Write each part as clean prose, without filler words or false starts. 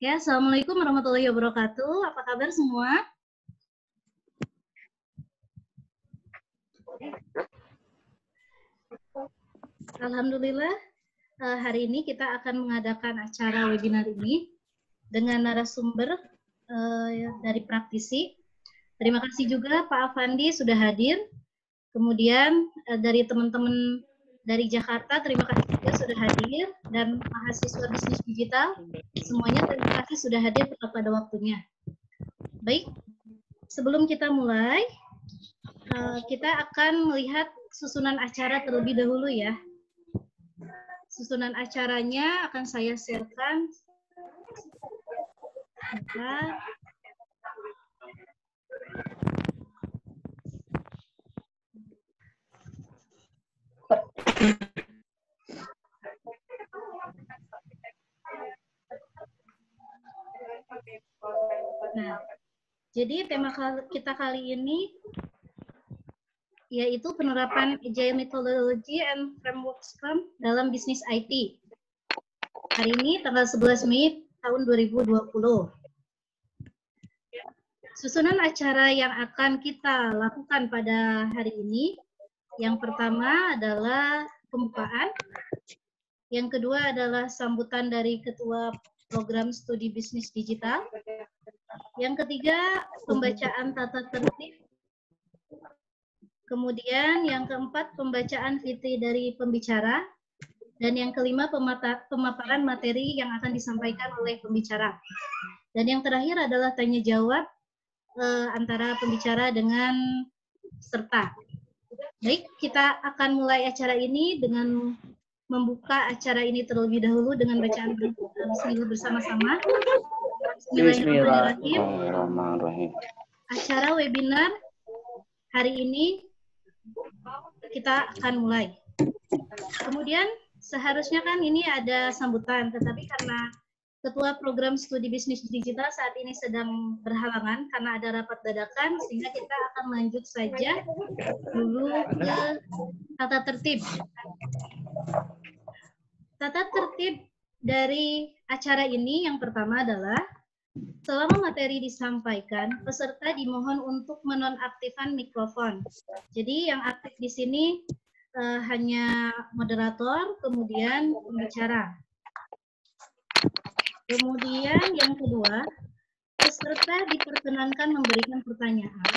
Ya, Assalamualaikum warahmatullahi wabarakatuh. Apa kabar semua? Alhamdulillah, hari ini kita akan mengadakan acara webinar ini dengan narasumber dari praktisi. Terima kasih juga Pak Afandi sudah hadir. Kemudian dari teman-teman dari Jakarta, terima kasih juga sudah hadir. Dan mahasiswa bisnis digital, semuanya terima kasih sudah hadir pada waktunya. Baik, sebelum kita mulai, kita akan melihat susunan acara terlebih dahulu ya. Susunan acaranya akan saya share-kan. Nah, jadi tema kita kali ini yaitu penerapan Agile Methodology and Framework Scrum dalam bisnis IT. Hari ini tanggal 11 Mei tahun 2020. Susunan acara yang akan kita lakukan pada hari ini, yang pertama adalah pembukaan, yang kedua adalah sambutan dari Ketua Program Studi Bisnis Digital, yang ketiga pembacaan tata tertib, kemudian yang keempat pembacaan VT dari pembicara, dan yang kelima pemaparan materi yang akan disampaikan oleh pembicara. Dan yang terakhir adalah tanya jawab antara pembicara dengan peserta. Baik, kita akan mulai acara ini dengan membuka acara ini terlebih dahulu dengan bacaan bismillah bersama-sama. Bismillahirrahmanirrahim. Acara webinar hari ini kita akan mulai. Kemudian seharusnya kan ini ada sambutan, tetapi karena Ketua Program Studi Bisnis Digital saat ini sedang berhalangan karena ada rapat dadakan, sehingga kita akan lanjut saja dulu ke tata tertib. Tata tertib dari acara ini yang pertama adalah selama materi disampaikan, peserta dimohon untuk menonaktifkan mikrofon. Jadi yang aktif di sini hanya moderator, kemudian pembicara. Kemudian yang kedua, peserta diperkenankan memberikan pertanyaan,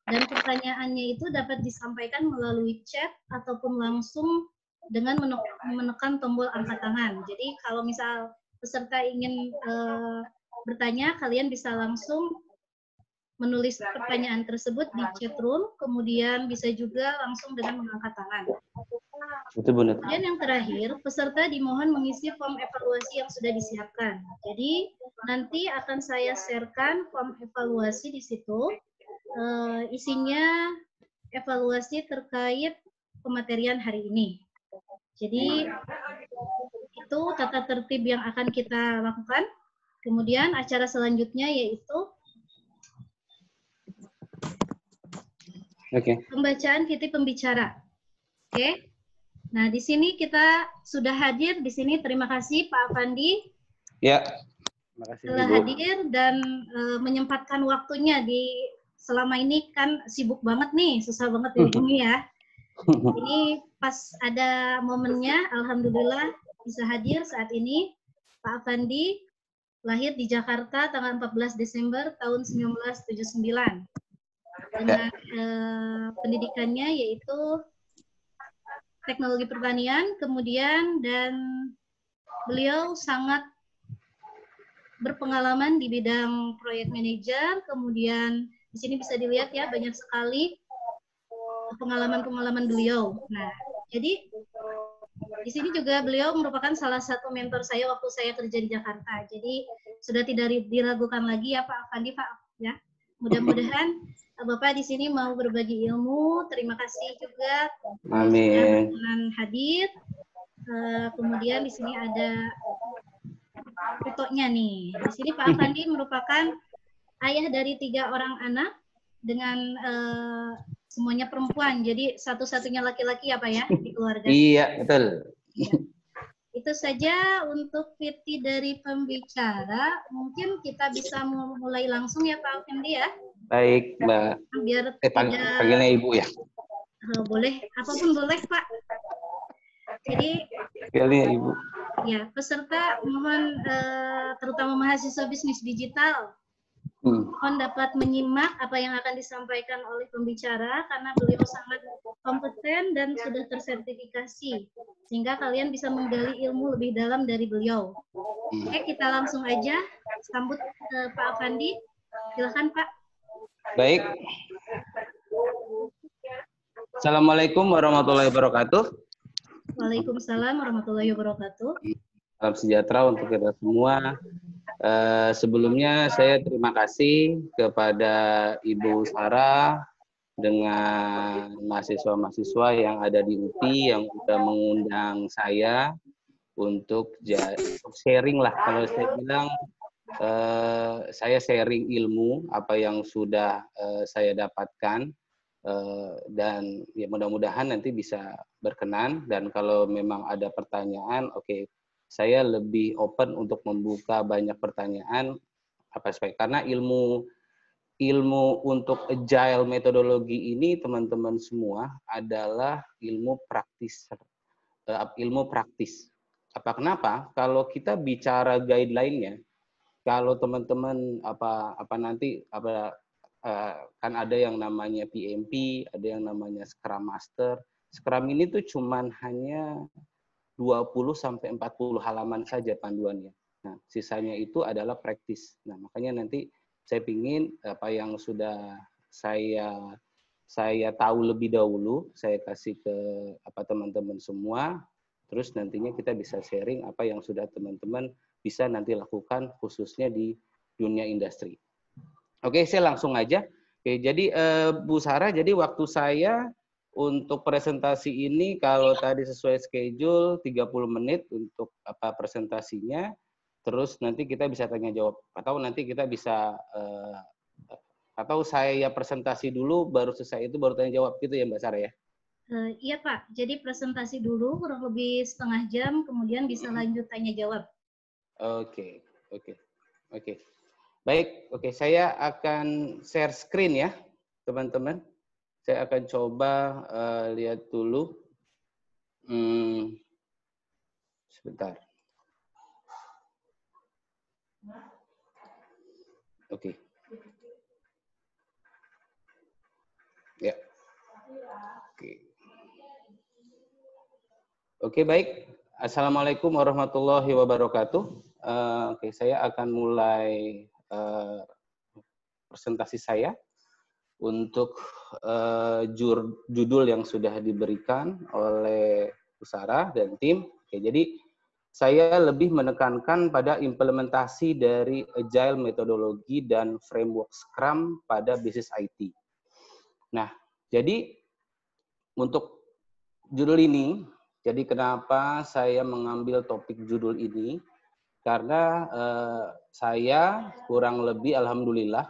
dan pertanyaannya itu dapat disampaikan melalui chat ataupun langsung dengan menekan tombol angkat tangan. Jadi kalau misal peserta ingin bertanya, kalian bisa langsung menulis pertanyaan tersebut di chat room, kemudian bisa juga langsung dengan mengangkat tangan. Kemudian yang terakhir, peserta dimohon mengisi form evaluasi yang sudah disiapkan. Jadi nanti akan saya share-kan form evaluasi di situ. Isinya evaluasi terkait pematerian hari ini. Jadi itu tata tertib yang akan kita lakukan. Kemudian acara selanjutnya yaitu pembacaan VT pembicara. Oke. Nah, di sini kita sudah hadir. Di sini terima kasih Pak Afandi. Ya, terima kasih telah Ibu. hadir dan menyempatkan waktunya di selama ini kan sibuk banget nih, susah banget dihubungi ya. Ini pas ada momennya, alhamdulillah bisa hadir saat ini. Pak Afandi lahir di Jakarta tanggal 14 Desember tahun 1979 dengan pendidikannya yaitu teknologi pertanian, kemudian dan beliau sangat berpengalaman di bidang proyek manajer, kemudian di sini bisa dilihat ya banyak sekali pengalaman-pengalaman beliau. Nah, jadi di sini juga beliau merupakan salah satu mentor saya waktu saya kerja di Jakarta. Jadi sudah tidak diragukan lagi ya Pak Afandi, Pak ya. Mudah-mudahan Bapak di sini mau berbagi ilmu. Terima kasih juga sudah berkenan hadir. Kemudian di sini ada fotonya nih. Di sini Pak Afandi merupakan ayah dari 3 orang anak dengan semuanya perempuan. Jadi satu-satunya laki-laki ya Pak ya di keluarga. Iya, betul. Ya. Itu saja untuk PT dari pembicara. Mungkin kita bisa mulai langsung ya Pak Afandi ya. Baik, Mbak. Biar panggilnya Ibu ya. Boleh, apapun boleh Pak. Jadi panggilnya Ibu. Ya, peserta mohon terutama mahasiswa bisnis digital mohon dapat menyimak apa yang akan disampaikan oleh pembicara karena beliau sangat kompeten dan sudah tersertifikasi sehingga kalian bisa menggali ilmu lebih dalam dari beliau. Oke, kita langsung aja sambut Pak Afandi. Silakan Pak. Baik. Assalamualaikum warahmatullahi wabarakatuh. Waalaikumsalam warahmatullahi wabarakatuh. Salam sejahtera untuk kita semua. Sebelumnya saya terima kasih kepada Ibu Sarah dengan mahasiswa-mahasiswa yang ada di UPI yang sudah mengundang saya untuk sharing lah. Kalau saya bilang saya sharing ilmu apa yang sudah saya dapatkan dan ya mudah-mudahan nanti bisa berkenan dan kalau memang ada pertanyaan oke. Saya lebih open untuk membuka banyak pertanyaan karena ilmu untuk agile metodologi ini teman-teman semua adalah ilmu praktis. Kenapa? Kalau kita bicara guideline-nya, kalau teman-teman kan ada yang namanya PMP, ada yang namanya Scrum Master. Scrum ini tuh cuman hanya 20-40 halaman saja panduannya. Nah, sisanya itu adalah praktis. Nah, makanya nanti saya ingin apa yang sudah saya tahu lebih dahulu, saya kasih ke teman-teman semua, terus nantinya kita bisa sharing apa yang sudah teman-teman bisa nanti lakukan khususnya di dunia industri. Oke, saya langsung aja. Oke, jadi Bu Sarah, jadi waktu saya untuk presentasi ini kalau tadi sesuai schedule 30 menit untuk presentasinya, terus nanti kita bisa tanya jawab atau nanti kita bisa atau saya presentasi dulu baru selesai itu baru tanya jawab gitu ya Mbak Sarah ya? Iya Pak, jadi presentasi dulu kurang lebih setengah jam, kemudian bisa lanjut tanya jawab. Oke. Baik, saya akan share screen ya teman-teman. Saya akan coba lihat dulu. Sebentar. Oke. Ya. Oke, baik. Assalamualaikum warahmatullahi wabarakatuh. Saya akan mulai presentasi saya. Untuk judul yang sudah diberikan oleh Bu Sarah dan tim. Jadi saya lebih menekankan pada implementasi dari agile metodologi dan framework Scrum pada bisnis IT. Nah, jadi untuk judul ini, jadi kenapa saya mengambil topik judul ini? Karena saya kurang lebih alhamdulillah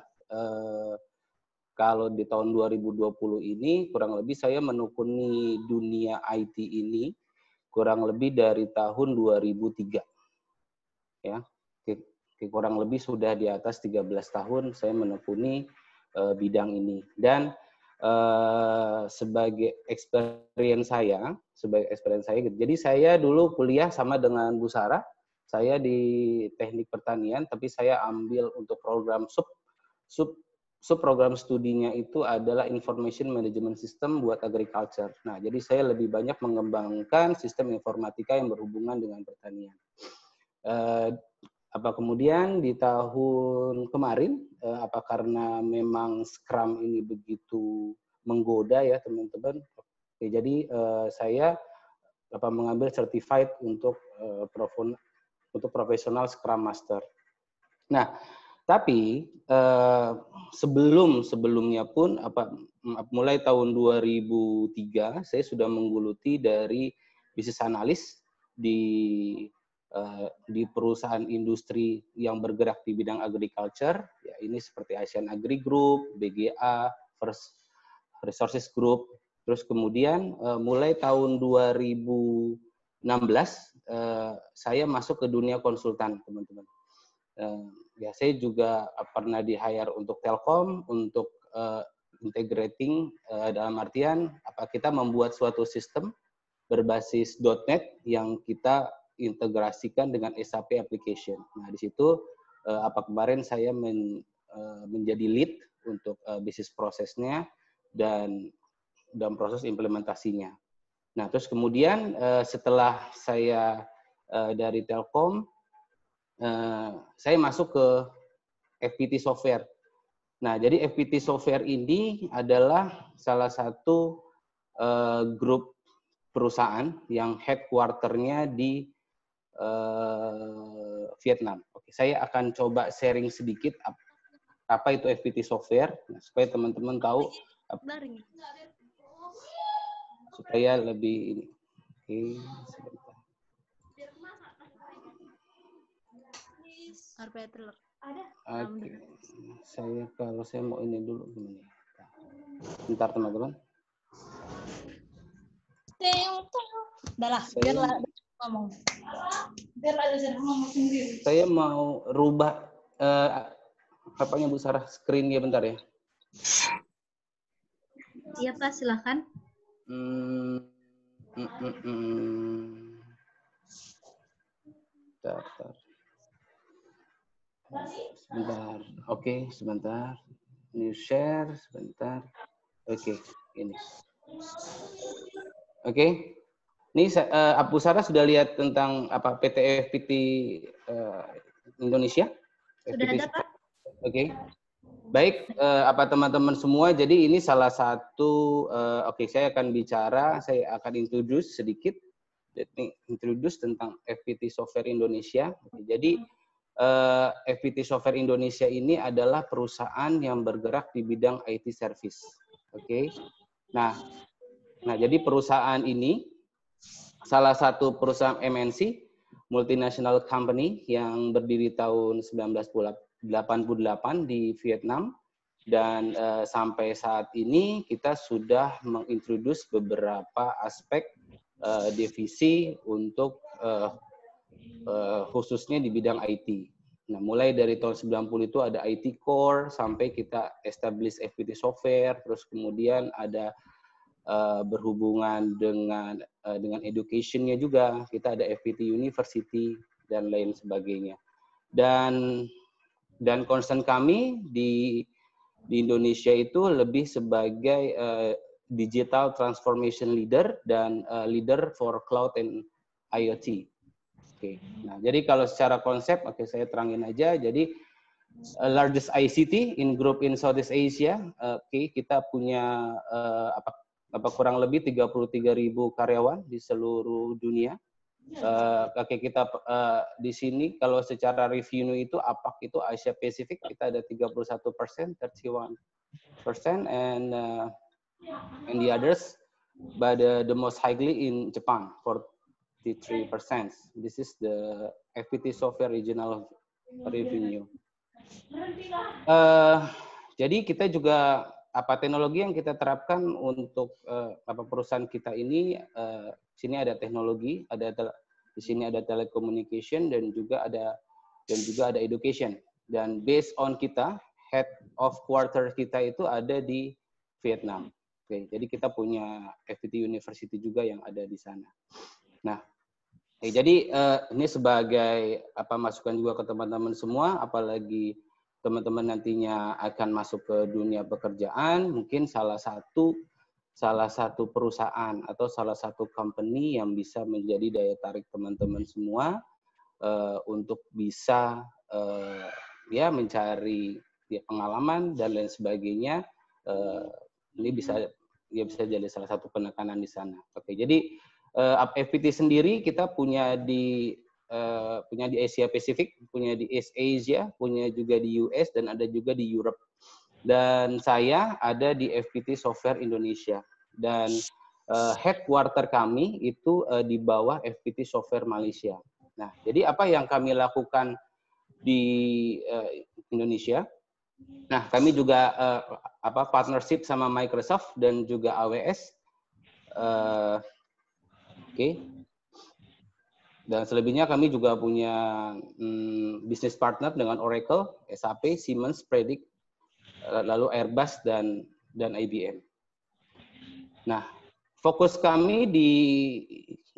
kalau di tahun 2020 ini kurang lebih saya menekuni dunia IT ini kurang lebih dari tahun 2003. Ya, kurang lebih sudah di atas 13 tahun saya menekuni bidang ini. Dan sebagai experience saya, jadi saya dulu kuliah sama dengan Bu Sarah, saya di teknik pertanian, tapi saya ambil untuk program sub program studinya itu adalah Information Management System buat agriculture. Nah, jadi saya lebih banyak mengembangkan sistem informatika yang berhubungan dengan pertanian. Kemudian di tahun kemarin, karena memang Scrum ini begitu menggoda ya teman-teman, jadi saya mengambil certified untuk profesional Scrum Master. Nah, tapi sebelumnya pun mulai tahun 2003 saya sudah menggeluti dari bisnis analis di perusahaan industri yang bergerak di bidang agriculture. Ya, ini seperti Asian Agri Group, BGA, First Resources Group. Terus kemudian mulai tahun 2016 saya masuk ke dunia konsultan, teman-teman. Ya, saya juga pernah di-hire untuk Telkom untuk integrating dalam artian kita membuat suatu sistem berbasis .NET yang kita integrasikan dengan SAP application. Nah, di situ kemarin saya menjadi lead untuk bisnis prosesnya dan proses implementasinya. Nah, terus kemudian setelah saya dari Telkom, saya masuk ke FPT Software. Nah, jadi FPT Software ini adalah salah satu grup perusahaan yang headquarter-nya di Vietnam. Oke, saya akan coba sharing sedikit apa itu FPT Software, supaya teman-teman tahu, supaya lebih ini. Oke, sebentar. Oke. Kalau saya mau ini dulu gimana? Bentar teman-teman. Udahlah, biarlah ngomong. Biarlah ada ngomong sendiri. Saya mau rubah apanya Bu Sarah, screen-nya bentar ya. Iya Pak, silakan. Sebentar. Oke, sebentar. New share, sebentar. Oke, ini. Oke. Ini Bu Sarah sudah lihat tentang PT FPT Indonesia? Sudah ada, Pak. Oke. Baik, teman-teman semua, jadi ini salah satu, saya akan bicara, saya akan introduce sedikit, introduce tentang FPT Software Indonesia. Jadi, FPT Software Indonesia ini adalah perusahaan yang bergerak di bidang IT service. Oke. Nah, jadi perusahaan ini salah satu perusahaan MNC, multinational company yang berdiri tahun 1988 di Vietnam, dan sampai saat ini kita sudah mengintroduce beberapa aspek divisi untuk khususnya di bidang IT. Nah, mulai dari tahun 90 itu ada IT Core, sampai kita establish FPT Software, terus kemudian ada berhubungan dengan education-nya juga, kita ada FPT University dan lain sebagainya. Dan concern kami di Indonesia itu lebih sebagai digital transformation leader dan leader for cloud and IoT. Oke. Nah, jadi kalau secara konsep, saya terangin aja. Jadi largest ICT group in Southeast Asia. Kita punya kurang lebih 33.000 karyawan di seluruh dunia. Kita di sini kalau secara revenue itu APAC itu Asia Pacific kita ada 31%, 31%, and the others, but the most highly in Japan, 43%. This is the FPT Software regional revenue. Jadi kita juga apa teknologi yang kita terapkan untuk perusahaan kita ini, sini ada teknologi, di sini ada telecommunication dan juga ada education. Dan based on kita, head of quarter kita itu ada di Vietnam. Oke, jadi kita punya FPT University juga yang ada di sana. Nah, jadi ini sebagai masukan juga ke teman-teman semua, apalagi teman-teman nantinya akan masuk ke dunia pekerjaan, mungkin salah satu perusahaan atau salah satu company yang bisa menjadi daya tarik teman-teman semua untuk bisa mencari pengalaman dan lain sebagainya. Ini bisa jadi salah satu penekanan di sana. Oke, jadi FPT sendiri kita punya di Asia Pasifik, punya di East Asia, punya juga di US, dan ada juga di Europe. Dan saya ada di FPT Software Indonesia. Dan headquarter kami itu di bawah FPT Software Malaysia. Nah, jadi apa yang kami lakukan di Indonesia? Nah, kami juga partnership sama Microsoft dan juga AWS. Oke. Dan selebihnya kami juga punya bisnis partner dengan Oracle, SAP, Siemens, Predict, lalu Airbus dan IBM. Nah, fokus kami di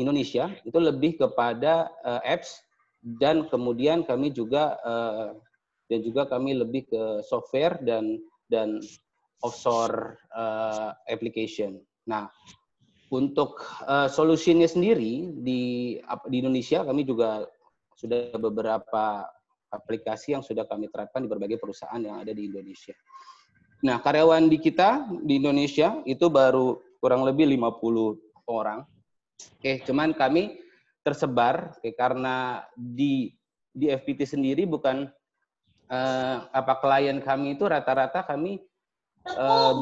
Indonesia itu lebih kepada apps, dan kemudian kami juga kami lebih ke software dan offshore application. Nah, untuk solusinya sendiri di Indonesia, kami juga sudah beberapa aplikasi yang sudah kami terapkan di berbagai perusahaan yang ada di Indonesia. Nah, karyawan kita di Indonesia itu baru kurang lebih 50 orang. Oke, cuman kami tersebar karena di FPT sendiri bukan klien kami itu rata-rata kami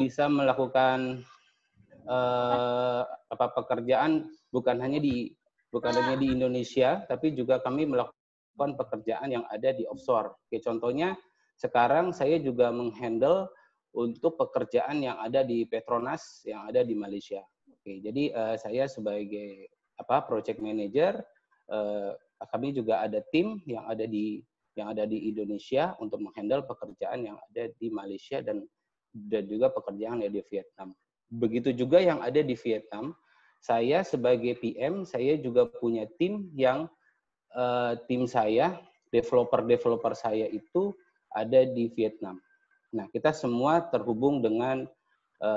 bisa melakukan pekerjaan bukan hanya di Indonesia, tapi juga kami melakukan pekerjaan yang ada di offshore. Oke, contohnya sekarang saya juga menghandle untuk pekerjaan yang ada di Petronas yang ada di Malaysia. Oke, jadi saya sebagai project manager, kami juga ada tim yang ada di Indonesia untuk menghandle pekerjaan yang ada di Malaysia dan juga pekerjaan yang ada di Vietnam. Begitu juga yang ada di Vietnam, saya sebagai PM, saya juga punya tim yang tim saya, developer saya itu ada di Vietnam. Nah, kita semua terhubung dengan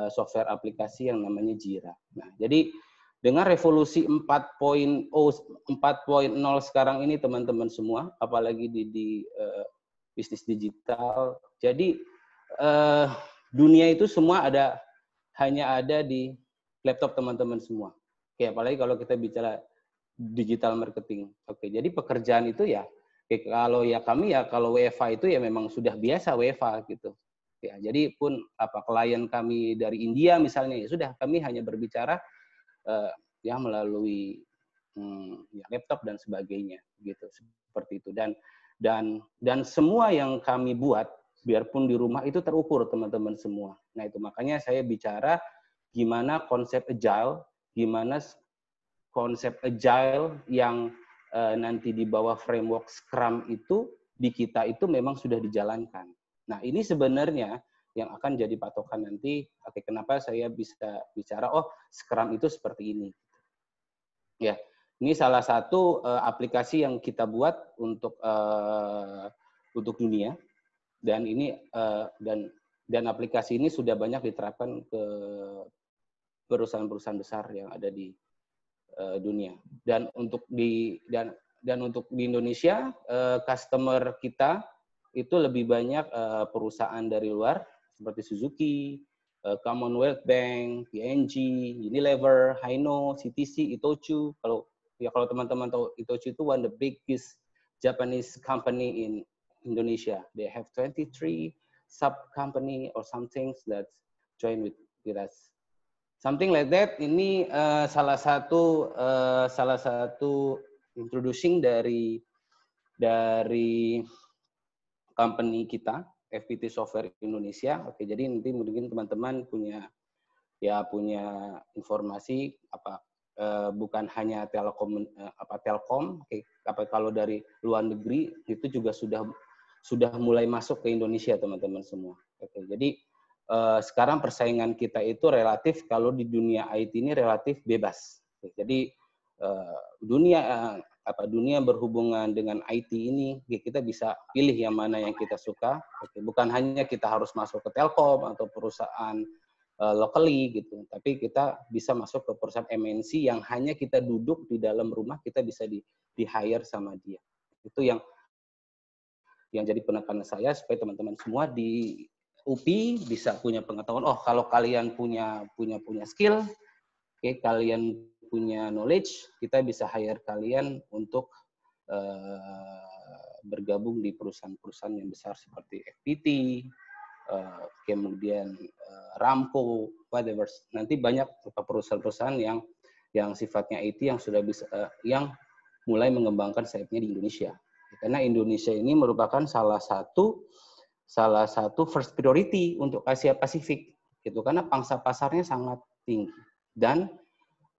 software aplikasi yang namanya Jira. Nah, jadi dengan revolusi 4.0 sekarang ini teman-teman semua, apalagi di bisnis digital, jadi dunia itu semua hanya ada di laptop teman-teman semua. Oke, apalagi kalau kita bicara digital marketing. Oke, jadi pekerjaan itu kalau WFA itu memang sudah biasa WFA gitu. Ya, jadi pun klien kami dari India misalnya, ya sudah, kami hanya berbicara melalui laptop dan sebagainya gitu, seperti itu. Dan semua yang kami buat biarpun di rumah itu terukur teman-teman semua. Nah, itu makanya saya bicara gimana konsep agile yang nanti di bawah framework Scrum itu di kita itu memang sudah dijalankan. Nah, ini sebenarnya yang akan jadi patokan nanti. Oke, kenapa saya bisa bicara Scrum itu seperti ini. Ya, ini salah satu aplikasi yang kita buat untuk dunia. Dan ini dan aplikasi ini sudah banyak diterapkan ke perusahaan-perusahaan besar yang ada di dunia. Dan untuk di Indonesia, customer kita itu lebih banyak perusahaan dari luar seperti Suzuki, Commonwealth Bank, PNG, Unilever, Hino, CTC, Itochu. Kalau teman-teman tahu, Itochu itu one of the biggest Japanese company in Indonesia. They have 23 sub company or something that join with us. Something like that. Ini salah satu introducing dari company kita, FPT Software Indonesia. Oke, jadi nanti mungkin teman-teman punya informasi bukan hanya Telkom. Oke, kalau dari luar negeri itu juga sudah mulai masuk ke Indonesia, teman-teman semua. Oke, jadi sekarang persaingan kita itu relatif, kalau di dunia IT ini relatif bebas. Oke, jadi dunia berhubungan dengan IT ini, kita bisa pilih yang mana yang kita suka. Oke, bukan hanya kita harus masuk ke Telkom atau perusahaan locally gitu, tapi kita bisa masuk ke perusahaan MNC yang hanya kita duduk di dalam rumah, kita bisa di hire sama dia. Itu yang jadi penekanan saya, supaya teman-teman semua di UPI bisa punya pengetahuan. Oh, kalau kalian punya skill, oke, kalian punya knowledge, kita bisa hire kalian untuk bergabung di perusahaan-perusahaan yang besar seperti FPT, kemudian Ramco, whatever. Nanti banyak perusahaan-perusahaan yang sifatnya IT yang sudah bisa yang mulai mengembangkan sayapnya di Indonesia. Karena Indonesia ini merupakan salah satu first priority untuk Asia Pasifik, gitu. Karena pangsa pasarnya sangat tinggi dan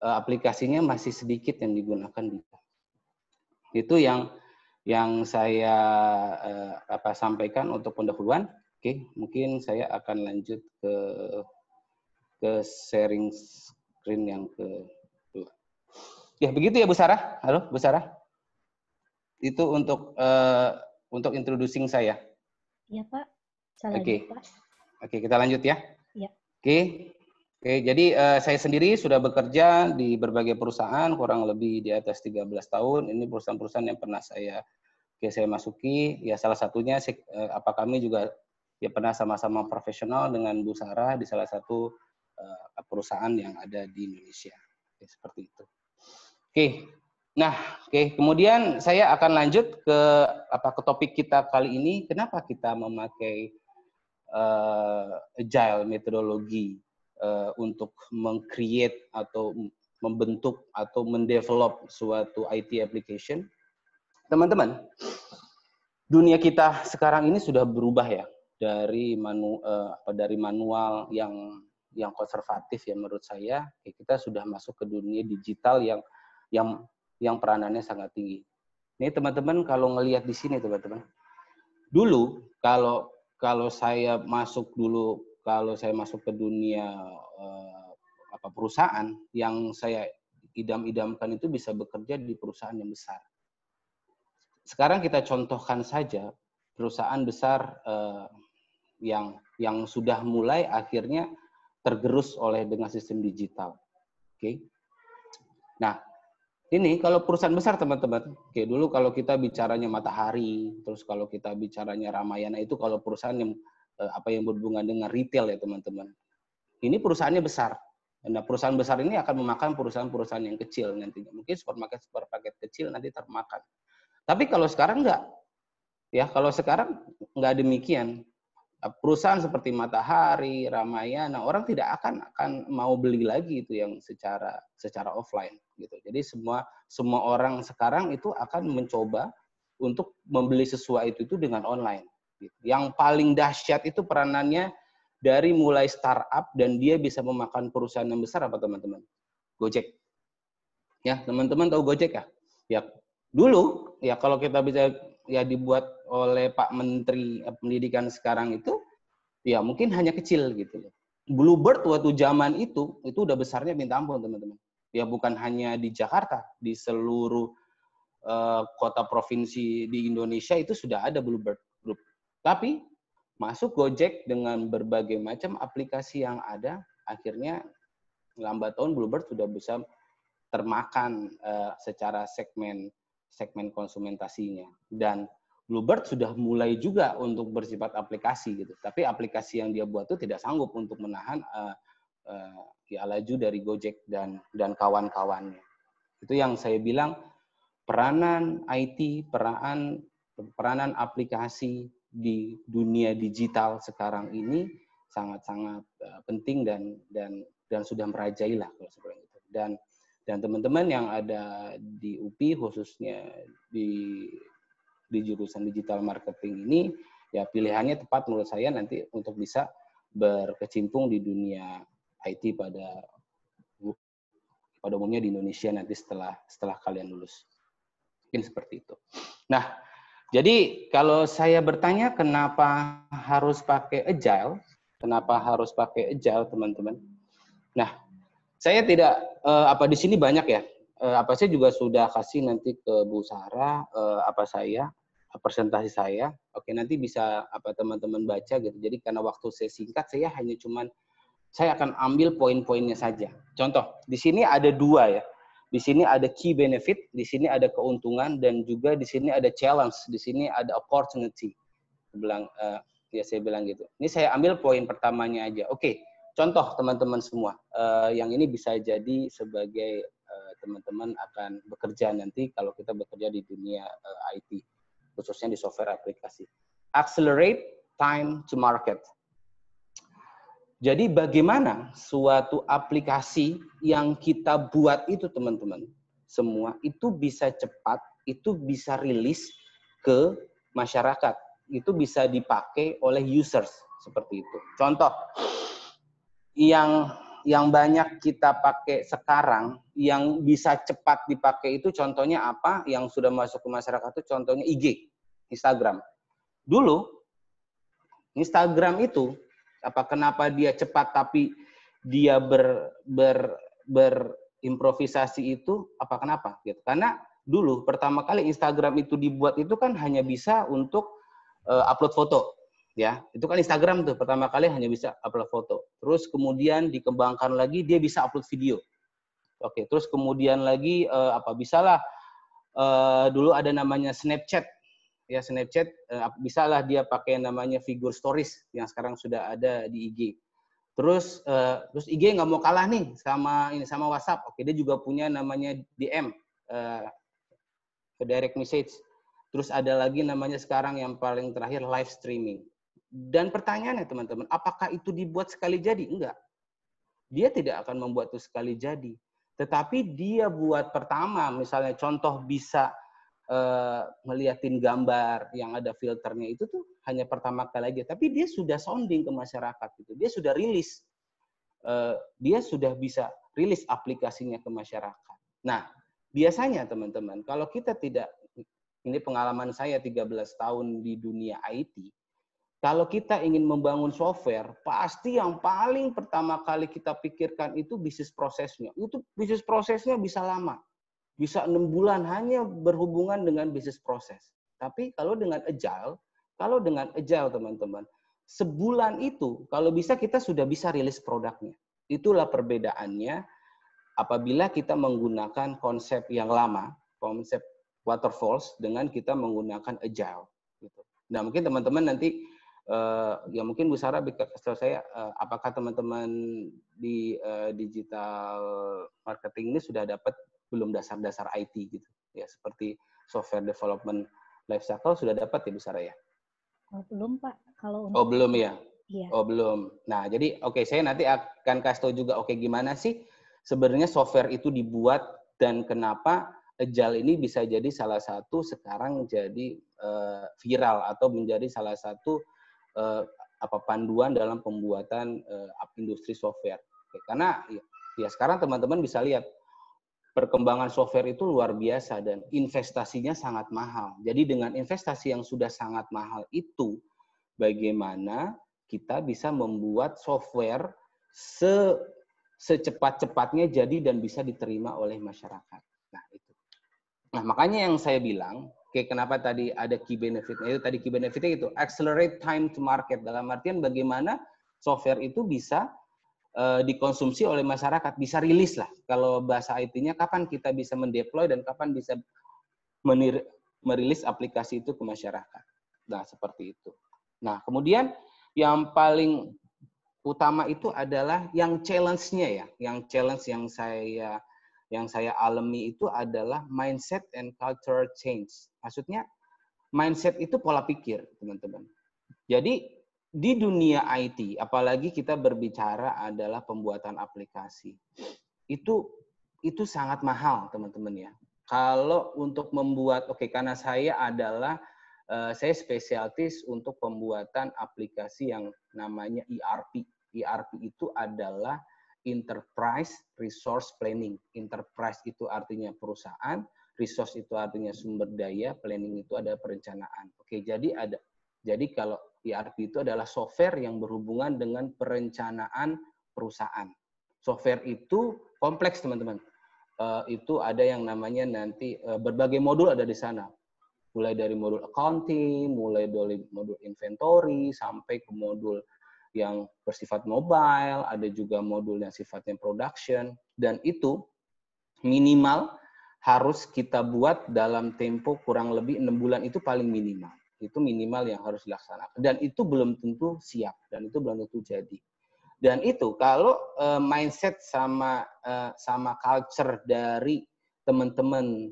aplikasinya masih sedikit yang digunakan di. Itu yang saya sampaikan untuk pendahuluan. Oke, mungkin saya akan lanjut ke sharing screen yang kedua. Ya, begitu ya Bu Sarah. Halo, Bu Sarah. Itu untuk introducing saya. Iya, Pak. Salah Oke. Pak. Oke, kita lanjut ya. Ya. Oke, jadi saya sendiri sudah bekerja di berbagai perusahaan, kurang lebih di atas 13 tahun. Ini perusahaan-perusahaan yang pernah saya masuki. Ya, salah satunya kami juga ya pernah sama-sama profesional dengan Bu Sarah di salah satu perusahaan yang ada di Indonesia. Oke, seperti itu. Oke. Nah, kemudian saya akan lanjut ke topik kita kali ini. Kenapa kita memakai agile metodologi untuk meng-create atau membentuk atau mendevelop suatu IT application? Teman-teman, dunia kita sekarang ini sudah berubah ya, dari manual yang konservatif ya menurut saya, kita sudah masuk ke dunia digital yang peranannya sangat tinggi. Ini teman-teman kalau ngelihat di sini teman-teman, dulu kalau saya masuk ke dunia perusahaan, yang saya idam-idamkan itu bisa bekerja di perusahaan yang besar. Sekarang kita contohkan saja perusahaan besar yang sudah mulai akhirnya tergerus dengan sistem digital. Oke. Nah, ini kalau perusahaan besar teman-teman. Oke, dulu kalau kita bicaranya Matahari, terus kalau kita bicaranya Ramayana, itu kalau perusahaan yang yang berhubungan dengan retail ya teman-teman. Ini perusahaannya besar. Nah, perusahaan besar ini akan memakan perusahaan-perusahaan yang kecil nantinya. Mungkin supermarket kecil nanti termakan. Tapi kalau sekarang enggak. Ya, kalau sekarang enggak demikian. Perusahaan seperti Matahari, Ramayana, orang tidak akan mau beli lagi itu yang secara offline gitu. Jadi semua orang sekarang itu akan mencoba untuk membeli sesuatu itu dengan online. Gitu. Yang paling dahsyat itu peranannya dari mulai startup dan dia bisa memakan perusahaan yang besar apa teman-teman? Gojek. Ya, teman-teman tahu Gojek ya? Ya, dulu ya kalau kita bisa ya dibuat oleh Pak Menteri Pendidikan sekarang itu ya mungkin hanya kecil gitu. Bluebird waktu zaman itu udah besarnya minta ampun teman-teman. Ya bukan hanya di Jakarta, di seluruh kota provinsi di Indonesia itu sudah ada Bluebird Group. Tapi masuk Gojek dengan berbagai macam aplikasi yang ada, akhirnya lambat tahun Bluebird sudah bisa termakan secara segmen konsumentasinya. Dan Bluebird sudah mulai juga untuk bersifat aplikasi gitu. Tapi aplikasi yang dia buat itu tidak sanggup untuk menahan laju dari Gojek dan kawan-kawannya. Itu yang saya bilang peranan IT, peranan aplikasi di dunia digital sekarang ini sangat-sangat penting dan sudah merajailah kalau seperti itu. Dan teman-teman yang ada di UPI khususnya di jurusan digital marketing ini ya pilihannya tepat menurut saya nanti untuk bisa berkecimpung di dunia IT pada umumnya di Indonesia nanti setelah kalian lulus. Mungkin seperti itu. Nah, jadi kalau saya bertanya kenapa harus pakai agile, teman-teman? Nah, saya tidak di sini banyak ya. Saya juga sudah kasih nanti ke Bu Sarah presentasi saya. Oke, nanti bisa teman-teman baca gitu. Jadi karena waktu saya singkat, saya akan ambil poin-poinnya saja. Contoh, di sini ada 2 ya. Di sini ada key benefit, di sini ada keuntungan, dan juga di sini ada challenge, di sini ada opportunity. Saya bilang gitu. Ini saya ambil poin pertamanya aja. Oke, contoh teman-teman semua, yang ini bisa jadi sebagai teman-teman akan bekerja nanti kalau kita bekerja di dunia IT, khususnya di software aplikasi. Accelerate time to market. Jadi bagaimana suatu aplikasi yang kita buat itu teman-teman, semua itu bisa cepat, itu bisa rilis ke masyarakat, itu bisa dipakai oleh users seperti itu. Contoh yang banyak kita pakai sekarang, yang bisa cepat dipakai itu contohnya apa? Yang sudah masuk ke masyarakat itu contohnya IG, Instagram. Dulu Instagram itu kenapa dia cepat tapi dia berimprovisasi itu kenapa gitu? Karena dulu pertama kali Instagram itu dibuat itu kan hanya bisa untuk upload foto, ya. Itu kan Instagram tuh pertama kali hanya bisa upload foto. Terus kemudian dikembangkan lagi dia bisa upload video. Oke, terus kemudian lagi bisalah dulu ada namanya Snapchat. Ya, Snapchat bisalah dia pakai namanya figur stories yang sekarang sudah ada di IG. Terus IG nggak mau kalah nih sama WhatsApp. Oke, dia juga punya namanya DM, direct message. Terus ada lagi namanya sekarang yang paling terakhir live streaming. Dan pertanyaannya teman-teman, apakah itu dibuat sekali jadi? Enggak. Dia tidak akan membuat itu sekali jadi. Tetapi dia buat pertama, misalnya contoh bisa ngeliatin gambar yang ada filternya itu tuh hanya pertama kali aja, tapi dia sudah sounding ke masyarakat gitu, dia sudah rilis, dia sudah bisa rilis aplikasinya ke masyarakat. Nah, biasanya teman-teman, kalau kita tidak, ini pengalaman saya 13 tahun di dunia IT, kalau kita ingin membangun software, pasti yang paling pertama kali kita pikirkan itu bisnis prosesnya. Itu bisnis prosesnya bisa lama. Bisa 6 bulan hanya berhubungan dengan bisnis proses. Tapi kalau dengan agile teman-teman, sebulan itu kalau bisa kita sudah bisa rilis produknya. Itulah perbedaannya apabila kita menggunakan konsep yang lama, konsep waterfalls dengan kita menggunakan agile. Gitu. Nah mungkin teman-teman nanti ya mungkin Bu Sarah kasih saya apakah teman-teman di digital marketing ini sudah dapat belum dasar-dasar IT gitu ya, seperti software development lifecycle sudah dapat ya Bu Sarah ya? Oh, belum Pak. Kalau untuk belum ya? Iya. Oh belum. Nah jadi saya nanti akan kasih tahu juga gimana sih sebenarnya software itu dibuat dan kenapa agile ini bisa jadi salah satu sekarang jadi viral atau menjadi salah satu panduan dalam pembuatan industri software. Karena ya sekarang teman-teman bisa lihat perkembangan software itu luar biasa dan investasinya sangat mahal. Jadi dengan investasi yang sudah sangat mahal itu, bagaimana kita bisa membuat software secepat-cepatnya jadi dan bisa diterima oleh masyarakat. Nah, itu. Nah, makanya yang saya bilang, kenapa tadi ada key benefit-nya itu, tadi key benefit-nya itu accelerate time to market, dalam artian bagaimana software itu bisa dikonsumsi oleh masyarakat, bisa rilis lah. Kalau bahasa IT-nya, kapan kita bisa mendeploy dan kapan bisa merilis aplikasi itu ke masyarakat. Nah, seperti itu. Nah, kemudian yang paling utama itu adalah yang challenge-nya ya. Yang challenge yang saya alami itu adalah mindset and cultural change. Maksudnya, mindset itu pola pikir, teman-teman. Jadi, di dunia IT, apalagi kita berbicara adalah pembuatan aplikasi, itu sangat mahal, teman-teman ya. Kalau untuk membuat, karena saya adalah saya spesialis untuk pembuatan aplikasi yang namanya ERP. ERP itu adalah Enterprise Resource Planning. Enterprise itu artinya perusahaan, resource itu artinya sumber daya, planning itu ada perencanaan. Oke, jadi kalau ERP itu adalah software yang berhubungan dengan perencanaan perusahaan. Software itu kompleks, teman-teman. Itu ada yang namanya nanti berbagai modul ada di sana. Mulai dari modul accounting, mulai dari modul inventory, sampai ke modul yang bersifat mobile, ada juga modul yang sifatnya production, dan itu minimal harus kita buat dalam tempo kurang lebih 6 bulan itu paling minimal. Itu minimal yang harus dilaksanakan. Dan itu belum tentu siap, dan itu belum tentu jadi. Dan itu kalau mindset sama culture dari teman-teman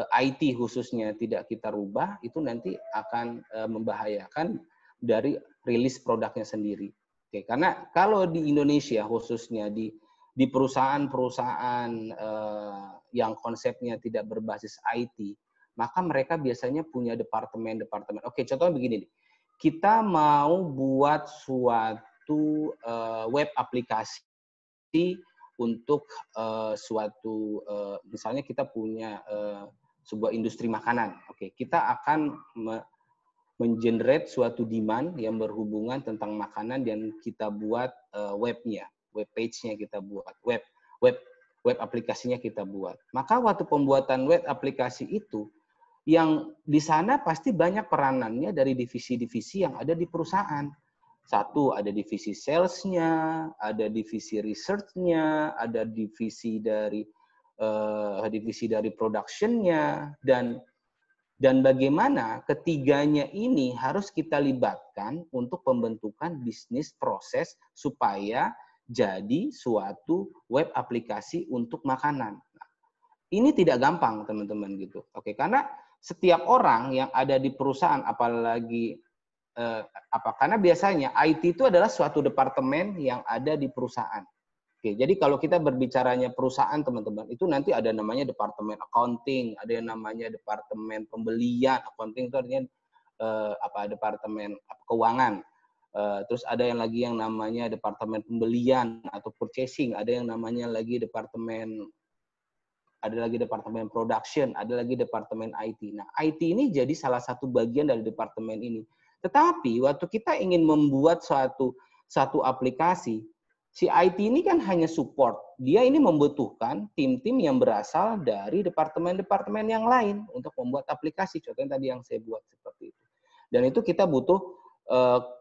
IT khususnya tidak kita rubah, itu nanti akan membahayakan dari rilis produknya sendiri. Oke, karena kalau di Indonesia khususnya di perusahaan-perusahaan yang konsepnya tidak berbasis IT, maka mereka biasanya punya departemen-departemen. Oke, contohnya begini nih. Kita mau buat suatu web aplikasi untuk suatu misalnya kita punya sebuah industri makanan. Oke, kita akan mengenerate suatu demand yang berhubungan tentang makanan dan kita buat webnya, web page-nya kita buat, web aplikasinya kita buat. Maka waktu pembuatan web aplikasi itu yang di sana pasti banyak peranannya dari divisi-divisi yang ada di perusahaan. Satu, ada divisi sales-nya, ada divisi research-nya, ada divisi dari production-nya, dan bagaimana ketiganya ini harus kita libatkan untuk pembentukan bisnis proses supaya jadi suatu web aplikasi untuk makanan. Nah, ini tidak gampang, teman-teman, gitu. Oke, karena setiap orang yang ada di perusahaan, apalagi karena biasanya IT itu adalah suatu departemen yang ada di perusahaan. Oke, jadi kalau kita berbicaranya perusahaan, teman-teman, itu nanti ada namanya departemen accounting, ada yang namanya departemen pembelian. Accounting itu artinya departemen keuangan. Terus ada yang lagi yang namanya departemen pembelian atau purchasing, ada yang namanya lagi departemen production, ada lagi departemen IT. Nah, IT ini jadi salah satu bagian dari departemen ini. Tetapi waktu kita ingin membuat satu aplikasi, si IT ini kan hanya support. Dia ini membutuhkan tim-tim yang berasal dari departemen-departemen yang lain untuk membuat aplikasi. Contohnya tadi yang saya buat seperti itu. Dan itu kita butuh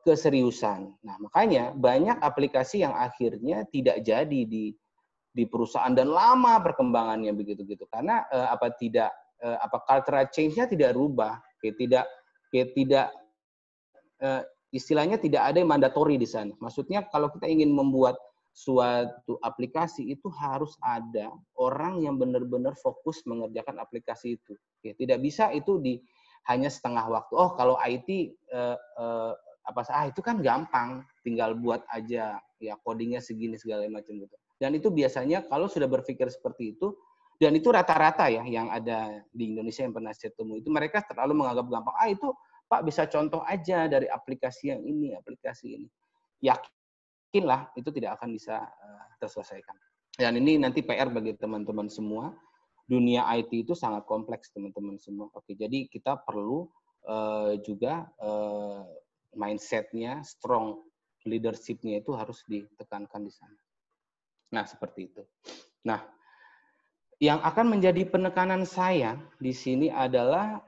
keseriusan. Nah, makanya banyak aplikasi yang akhirnya tidak jadi di perusahaan dan lama perkembangannya begitu-gitu. Karena cultural change-nya tidak rubah. Istilahnya tidak ada yang mandatori di sana. Maksudnya kalau kita ingin membuat suatu aplikasi itu harus ada orang yang benar-benar fokus mengerjakan aplikasi itu. Oke, tidak bisa itu hanya setengah waktu. Oh, kalau IT itu kan gampang, tinggal buat aja ya codingnya segini segala macam gitu. Dan itu biasanya kalau sudah berpikir seperti itu, dan itu rata-rata ya yang ada di Indonesia yang pernah saya temui itu mereka terlalu menganggap gampang. Itu Pak bisa contoh aja dari aplikasi yang ini, aplikasi ini. Yakinlah itu tidak akan bisa terselesaikan. Dan ini nanti PR bagi teman-teman semua. Dunia IT itu sangat kompleks, teman-teman semua. Oke, jadi kita perlu juga mindset-nya, strong leadership-nya itu harus ditekankan di sana. Nah, seperti itu. Nah, yang akan menjadi penekanan saya di sini adalah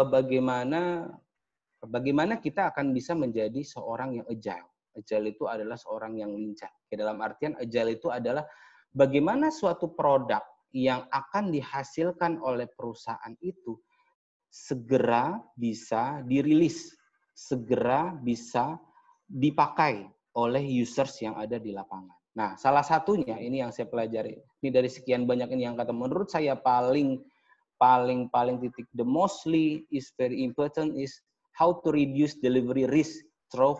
bagaimana kita akan bisa menjadi seorang yang agile. Agile itu adalah seorang yang lincah. Dalam artian agile itu adalah bagaimana suatu produk yang akan dihasilkan oleh perusahaan itu segera bisa dirilis, segera bisa dipakai oleh users yang ada di lapangan. Nah, salah satunya ini yang saya pelajari. Ini dari sekian banyak ini yang kata menurut saya paling titik the mostly is very important is how to reduce delivery risk through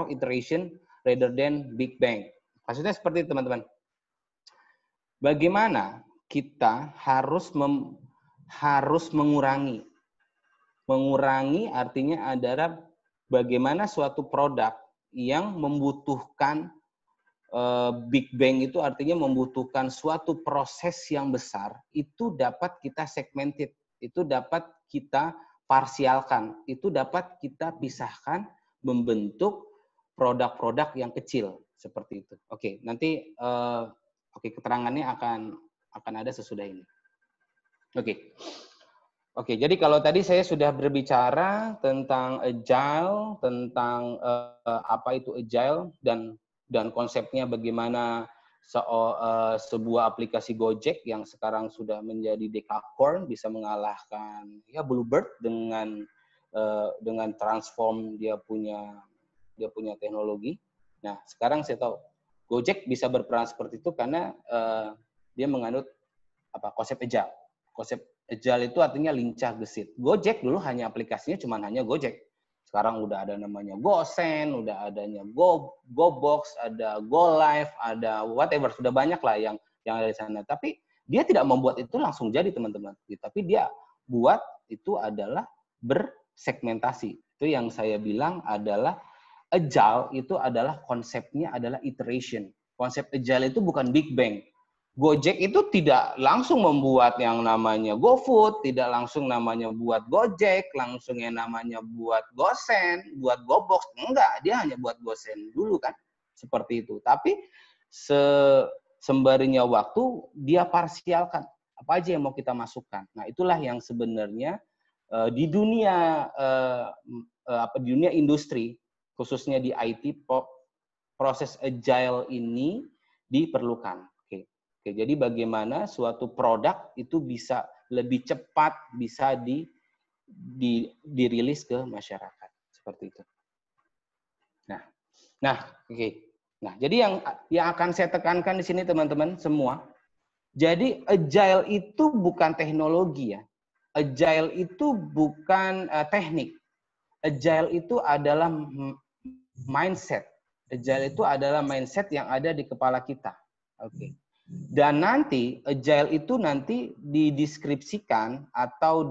iteration rather than big bang. Maksudnya seperti itu, teman-teman. Bagaimana kita harus mengurangi, Mengurangi artinya adalah bagaimana suatu produk yang membutuhkan Big Bang itu artinya membutuhkan suatu proses yang besar, itu dapat kita segmented, itu dapat kita parsialkan, itu dapat kita pisahkan membentuk produk-produk yang kecil seperti itu. Oke, nanti keterangannya akan ada sesudah ini. Oke, jadi kalau tadi saya sudah berbicara tentang agile, tentang apa itu agile dan konsepnya bagaimana sebuah aplikasi Gojek yang sekarang sudah menjadi Dekakorn bisa mengalahkan ya Bluebird dengan transform dia punya teknologi. Nah, sekarang saya tahu Gojek bisa berperan seperti itu karena dia menganut konsep agile. Konsep agile itu artinya lincah gesit. Gojek dulu hanya aplikasinya cuma hanya Gojek. Sekarang udah ada namanya GoSend, udah adanya GoBox, ada GoLive, ada whatever, sudah banyak lah yang ada di sana. Tapi dia tidak membuat itu langsung jadi, teman-teman. Tapi dia buat itu adalah bersegmentasi. Itu yang saya bilang adalah agile itu adalah konsepnya adalah iteration. Konsep agile itu bukan Big Bang. Gojek itu tidak langsung membuat yang namanya GoFood, tidak langsung namanya buat Gojek, langsung yang namanya buat GoSend, buat GoBox. Enggak, dia hanya buat GoSend dulu kan. Seperti itu. Tapi sembarinya waktu, dia parsialkan. Apa aja yang mau kita masukkan. Nah, itulah yang sebenarnya di dunia industri, khususnya di IT, proses agile ini diperlukan. Oke, jadi bagaimana suatu produk itu bisa lebih cepat bisa dirilis ke masyarakat seperti itu. Oke. Nah, jadi yang akan saya tekankan di sini teman-teman semua. Jadi agile itu bukan teknologi ya. Agile itu bukan teknik. Agile itu adalah mindset. Agile itu adalah mindset yang ada di kepala kita. Oke. Dan nanti agile itu nanti dideskripsikan atau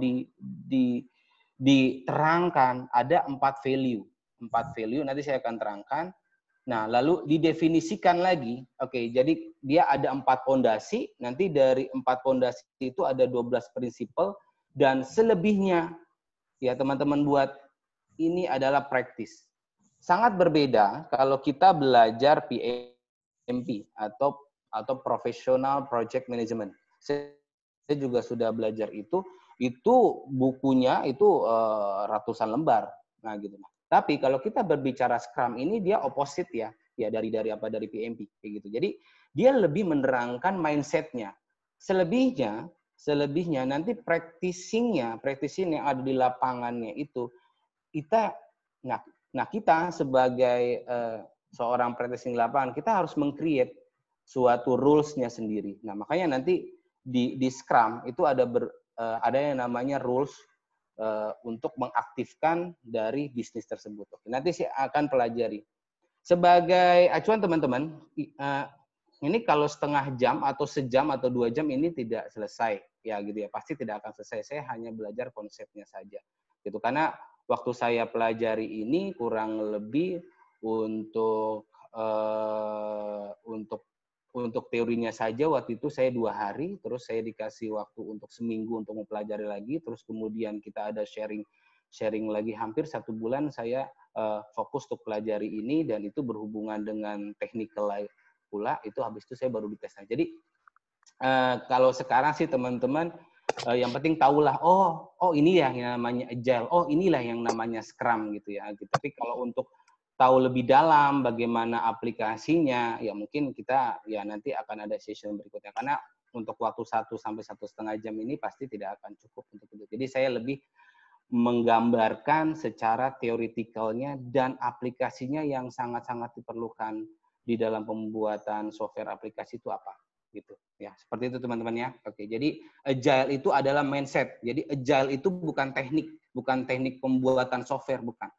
diterangkan ada 4 value. 4 value nanti saya akan terangkan. Nah, lalu didefinisikan lagi. Oke, jadi dia ada 4 pondasi, nanti dari 4 pondasi itu ada 12 prinsipal dan selebihnya ya teman-teman buat ini adalah praktis. Sangat berbeda kalau kita belajar PMP atau Professional Project Management. Saya juga sudah belajar itu bukunya itu ratusan lembar. Nah, gitu. Tapi kalau kita berbicara Scrum ini dia opposite ya dari PMP kayak gitu. Jadi dia lebih menerangkan mindset-nya. Selebihnya nanti practicing yang ada di lapangannya itu kita sebagai seorang practicing lapangan kita harus meng-create suatu rules-nya sendiri. Nah, makanya nanti di Scrum itu ada yang namanya rules untuk mengaktifkan dari bisnis tersebut. Oke, nanti saya akan pelajari. Sebagai acuan teman-teman, ini kalau setengah jam atau sejam atau 2 jam ini tidak selesai ya gitu ya. Pasti tidak akan selesai. Saya hanya belajar konsepnya saja. Gitu karena waktu saya pelajari ini kurang lebih untuk teorinya saja waktu itu saya 2 hari, terus saya dikasih waktu untuk seminggu untuk mempelajari lagi, terus kemudian kita ada sharing lagi hampir 1 bulan saya fokus untuk pelajari ini dan itu berhubungan dengan technical pula, itu habis itu saya baru dites. Jadi kalau sekarang sih teman-teman yang penting tahulah oh ini ya yang namanya agile, oh inilah yang namanya Scrum gitu ya. Tapi kalau untuk tahu lebih dalam bagaimana aplikasinya, ya mungkin kita ya nanti akan ada session berikutnya. Karena untuk waktu 1 sampai 1,5 jam ini pasti tidak akan cukup untuk itu. Jadi saya lebih menggambarkan secara teoretikalnya dan aplikasinya yang sangat-sangat diperlukan di dalam pembuatan software aplikasi itu apa gitu. Ya, seperti itu teman-teman ya. Oke, jadi agile itu adalah mindset. Jadi agile itu bukan teknik pembuatan software, bukan.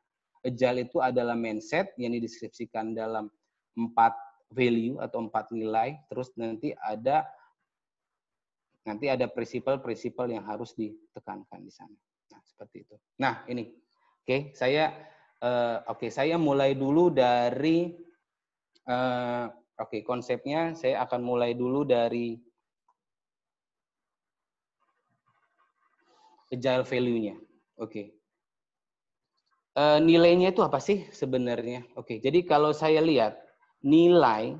Agile itu adalah mindset yang dideskripsikan dalam 4 value atau 4 nilai, terus nanti ada prinsipal-prinsipal yang harus ditekankan di sana. Nah, seperti seperti itu. Nah, ini. Saya mulai dulu dari konsepnya saya akan mulai dulu dari agile value-nya. Nilainya itu apa sih sebenarnya? Jadi kalau saya lihat nilai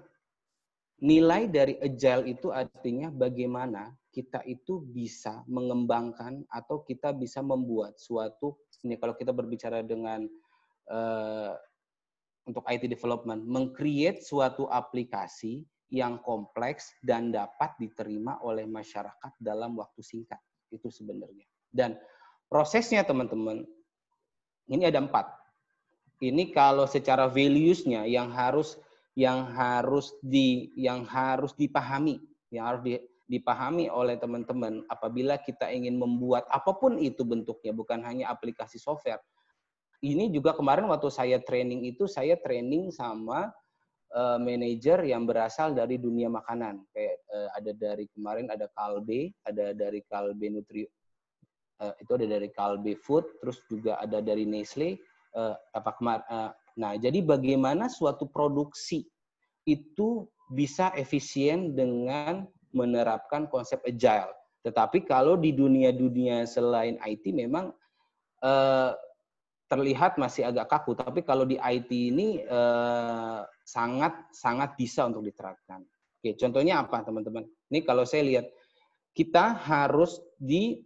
dari agile itu artinya bagaimana kita itu bisa mengembangkan atau kita bisa membuat suatu, ini kalau kita berbicara dengan untuk IT development, meng-create suatu aplikasi yang kompleks dan dapat diterima oleh masyarakat dalam waktu singkat. Itu sebenarnya. Dan prosesnya teman-teman, ini ada 4. Ini kalau secara values-nya yang harus dipahami oleh teman-teman apabila kita ingin membuat apapun itu bentuknya, bukan hanya aplikasi software. Ini juga kemarin waktu saya training sama manajer yang berasal dari dunia makanan. Kayak ada dari kemarin ada Kalbe, ada dari Kalbe Nutri, itu ada dari Kalbe Food, terus juga ada dari Nestle. Nah, jadi bagaimana suatu produksi itu bisa efisien dengan menerapkan konsep agile. Tetapi kalau di dunia-dunia selain IT memang terlihat masih agak kaku, tapi kalau di IT ini sangat bisa untuk diterapkan. Contohnya apa teman-teman? Ini kalau saya lihat, kita harus di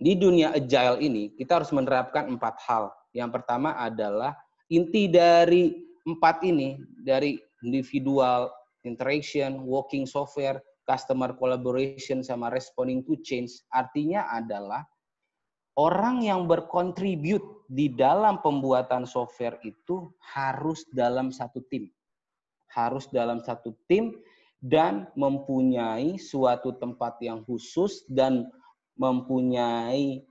dunia agile ini, kita harus menerapkan 4 hal. Yang pertama adalah inti dari 4 ini, dari individual interaction, working software, customer collaboration, sama responding to change. Artinya adalah orang yang berkontribut di dalam pembuatan software itu harus dalam satu tim. Harus dalam satu tim dan mempunyai suatu tempat yang khusus dan mempunyai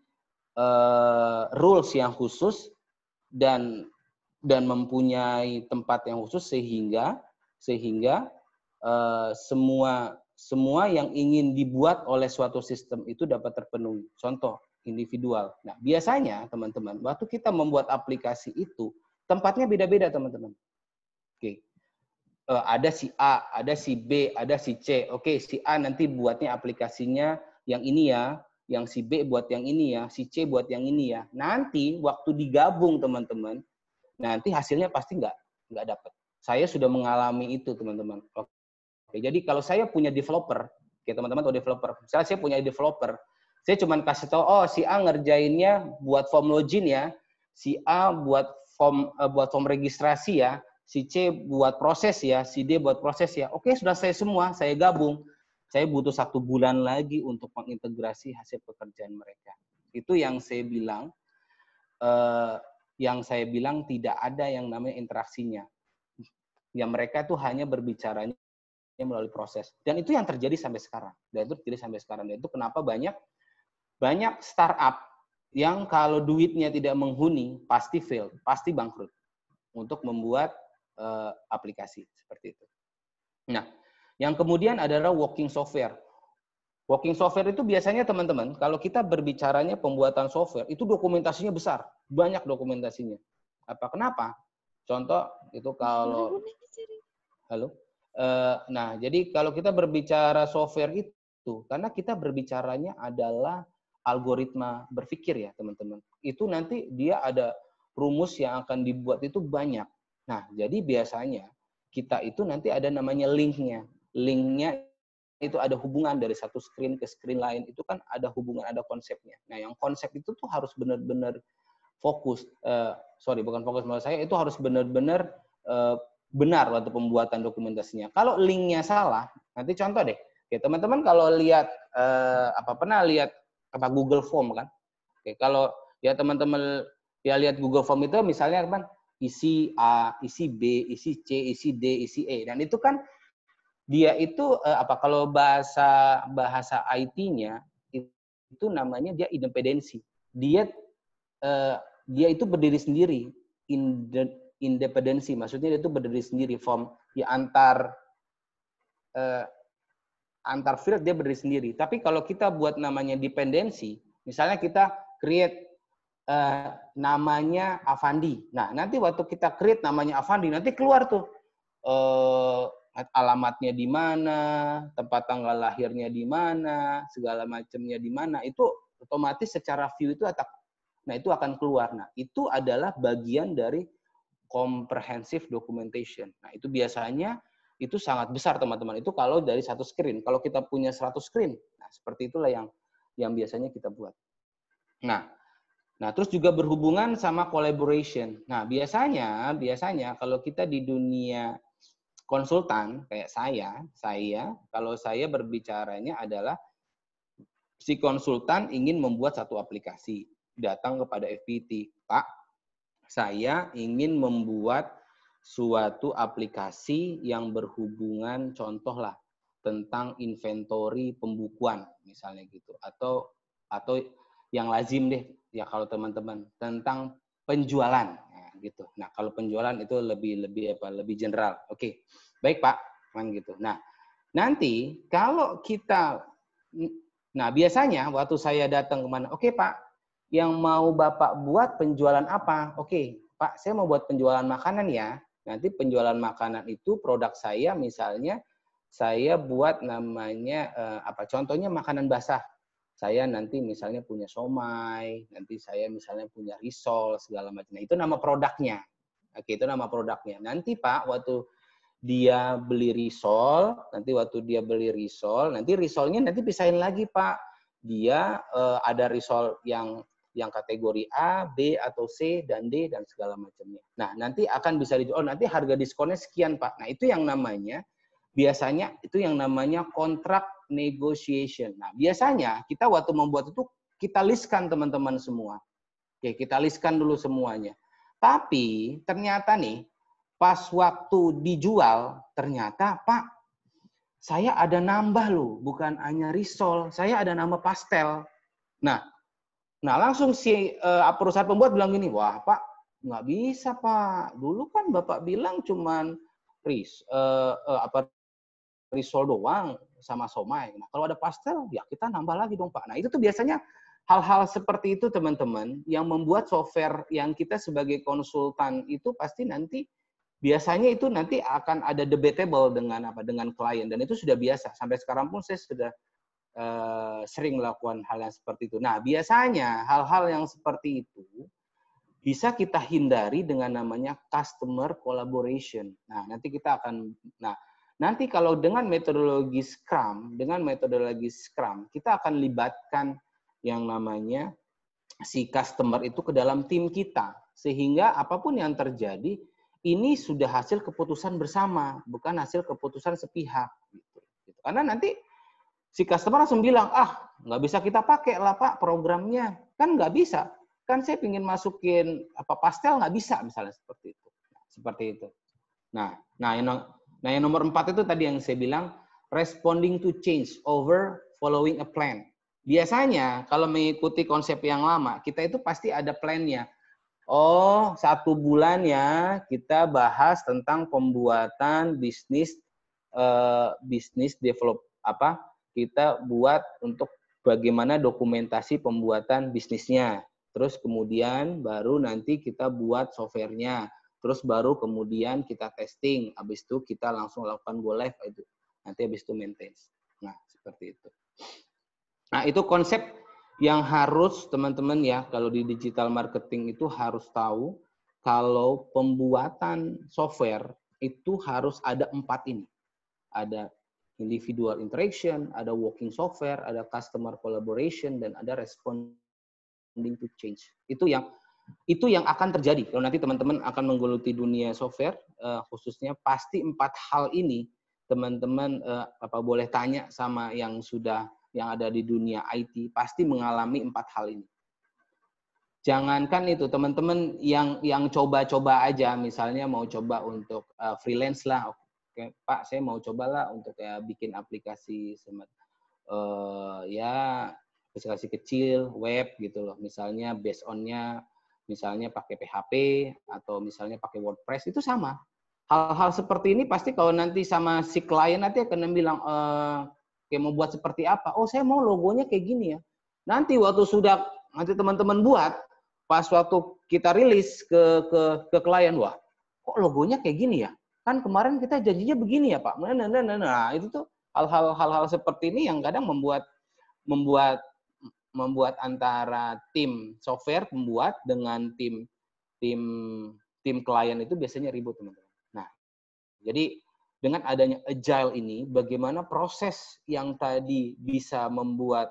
rules yang khusus dan mempunyai tempat yang khusus sehingga semua yang ingin dibuat oleh suatu sistem itu dapat terpenuhi. Contoh, individual. Nah, biasanya teman-teman, waktu kita membuat aplikasi itu, tempatnya beda-beda teman-teman. Ada si A, ada si B, ada si C. Si A nanti buatnya aplikasinya yang ini ya, yang si B buat yang ini ya, si C buat yang ini ya. Nanti waktu digabung teman-teman, nanti hasilnya pasti nggak dapat. Saya sudah mengalami itu teman-teman. Jadi kalau saya punya developer, teman-teman tahu developer, misalnya saya punya developer, saya cuma kasih tahu, si A ngerjainnya buat form login ya, si A buat form registrasi ya, si C buat proses ya, si D buat proses ya. Sudah saya semua, saya gabung. Saya butuh 1 bulan lagi untuk mengintegrasi hasil pekerjaan mereka. Itu yang saya bilang, tidak ada yang namanya interaksinya. Yang mereka tuh hanya berbicaranya melalui proses. Dan itu yang terjadi sampai sekarang. Dan itu kenapa banyak startup yang kalau duitnya tidak menghuni, pasti fail, pasti bangkrut untuk membuat aplikasi seperti itu. Nah, yang kemudian adalah working software. Working software itu biasanya teman-teman, kalau kita berbicaranya pembuatan software, itu dokumentasinya besar, banyak dokumentasinya. Kenapa? Contoh itu kalau nah, jadi kalau kita berbicara software itu, karena kita berbicaranya adalah algoritma berpikir ya teman-teman. Itu nanti dia ada rumus yang akan dibuat itu banyak. Nah, jadi biasanya kita itu nanti ada namanya linknya. Linknya itu ada hubungan dari satu screen ke screen lain. Itu kan ada hubungan, ada konsepnya. Nah, yang konsep itu tuh harus benar-benar fokus. Bukan fokus menurut saya, itu harus benar-benar benar waktu pembuatan dokumentasinya. Kalau linknya salah, nanti contoh deh. Teman-teman kalau lihat pernah lihat Google Form kan? Kalau ya teman-teman ya lihat Google Form itu misalnya kan isi A, isi B, isi C, isi D, isi E. Dan itu kan dia itu kalau bahasa IT-nya itu namanya dia independensi. Dia itu berdiri sendiri, independensi, maksudnya dia itu berdiri sendiri, antar field dia berdiri sendiri. Tapi kalau kita buat namanya dependensi, misalnya kita create namanya Avandi. Nah, nanti waktu kita create namanya Avandi, nanti keluar tuh alamatnya di mana, tempat tanggal lahirnya di mana, segala macamnya di mana. Itu otomatis secara view itu akan keluar. Nah, itu adalah bagian dari comprehensive documentation. Nah, itu biasanya itu sangat besar, teman-teman. Itu kalau dari satu screen. Kalau kita punya 100 screen, nah seperti itulah yang biasanya kita buat. Nah, terus juga berhubungan sama collaboration. Nah, biasanya kalau kita di dunia konsultan kayak saya kalau saya berbicaranya adalah si konsultan ingin membuat satu aplikasi, datang kepada FPT, Pak, saya ingin membuat suatu aplikasi yang berhubungan, contohlah tentang inventory pembukuan misalnya gitu, atau yang lazim deh ya kalau teman-teman tentang penjualan, nah, gitu. Nah, kalau penjualan itu lebih general. Oke, baik Pak, kan gitu. Nah, nanti kalau kita, nah biasanya waktu saya datang kemana, oke Pak, yang mau Bapak buat penjualan apa? Oke, Pak, saya mau buat penjualan makanan ya. Nanti penjualan makanan itu produk saya misalnya saya buat namanya contohnya makanan basah. Saya nanti misalnya punya somai, nanti saya misalnya punya risol segala macam. Nah, itu nama produknya. Oke, itu nama produknya. Nanti Pak waktu dia beli risol, nanti risolnya nanti pisahin lagi Pak. Dia ada risol yang kategori A, B, atau C, dan D, dan segala macamnya. Nah, nanti akan bisa dijual, nanti harga diskonnya sekian, Pak. Nah, itu yang namanya, biasanya itu yang namanya kontrak negotiation. Nah, biasanya kita waktu membuat itu, kita listkan teman-teman semua. Oke, kita listkan dulu semuanya. Tapi, ternyata nih, pas waktu dijual, ternyata, Pak, saya ada nambah loh, bukan hanya risol, saya ada nambah pastel. Nah, langsung si perusahaan pembuat bilang gini, wah Pak, nggak bisa Pak. Dulu kan Bapak bilang cuman risol doang sama somai. Nah, kalau ada pastel, ya kita nambah lagi dong Pak. Nah, itu tuh biasanya hal-hal seperti itu teman-teman, yang membuat software yang kita sebagai konsultan itu pasti nanti, biasanya itu nanti akan ada debatable dengan klien. Dan itu sudah biasa. Sampai sekarang pun saya sudah sering melakukan hal yang seperti itu. Nah, biasanya hal-hal yang seperti itu bisa kita hindari dengan namanya customer collaboration. Nah, nanti kalau dengan metodologi Scrum, kita akan libatkan yang namanya si customer itu ke dalam tim kita, sehingga apapun yang terjadi ini sudah hasil keputusan bersama, bukan hasil keputusan sepihak. Gitu. Karena nanti si customer langsung bilang, nggak bisa kita pakai lah Pak programnya. Kan nggak bisa. Kan saya ingin masukin pastel, nggak bisa misalnya seperti itu. Nah, yang nomor 4 itu tadi yang saya bilang, responding to change over following a plan. Biasanya kalau mengikuti konsep yang lama, kita itu pasti ada plan-nya. Oh, 1 bulan ya kita bahas tentang pembuatan bisnis develop kita buat untuk bagaimana dokumentasi pembuatan bisnisnya. Terus kemudian baru nanti kita buat softwarenya. Terus baru kemudian kita testing. Habis itu kita langsung lakukan go live itu. Nanti habis itu maintain. Nah, seperti itu. Nah, itu konsep yang harus teman-teman ya, kalau di digital marketing itu harus tahu kalau pembuatan software itu harus ada 4 ini. Ada individual interaction, ada working software, ada customer collaboration, dan ada responding to change. Itu yang akan terjadi. Kalau nanti teman-teman akan menggeluti dunia software, khususnya pasti 4 hal ini, teman-teman boleh tanya sama yang ada di dunia IT, pasti mengalami 4 hal ini. Jangankan itu, teman-teman yang coba-coba aja, misalnya mau coba untuk freelance lah. Oke, Pak, saya mau cobalah untuk bikin aplikasi aplikasi kecil, web gitu loh. Misalnya based on-nya, misalnya pakai PHP atau misalnya pakai WordPress, itu sama. Hal-hal seperti ini pasti kalau nanti sama si klien nanti akan bilang, kayak mau buat seperti apa? Oh, saya mau logonya kayak gini ya. Nanti waktu nanti teman-teman buat, pas waktu kita rilis ke klien, wah, kok logonya kayak gini ya? Kan kemarin kita janjinya begini ya, Pak. Nah, itu tuh hal-hal seperti ini yang kadang membuat antara tim software pembuat dengan tim klien itu biasanya ribut, teman-teman. Nah, jadi dengan adanya agile ini, bagaimana proses yang tadi bisa membuat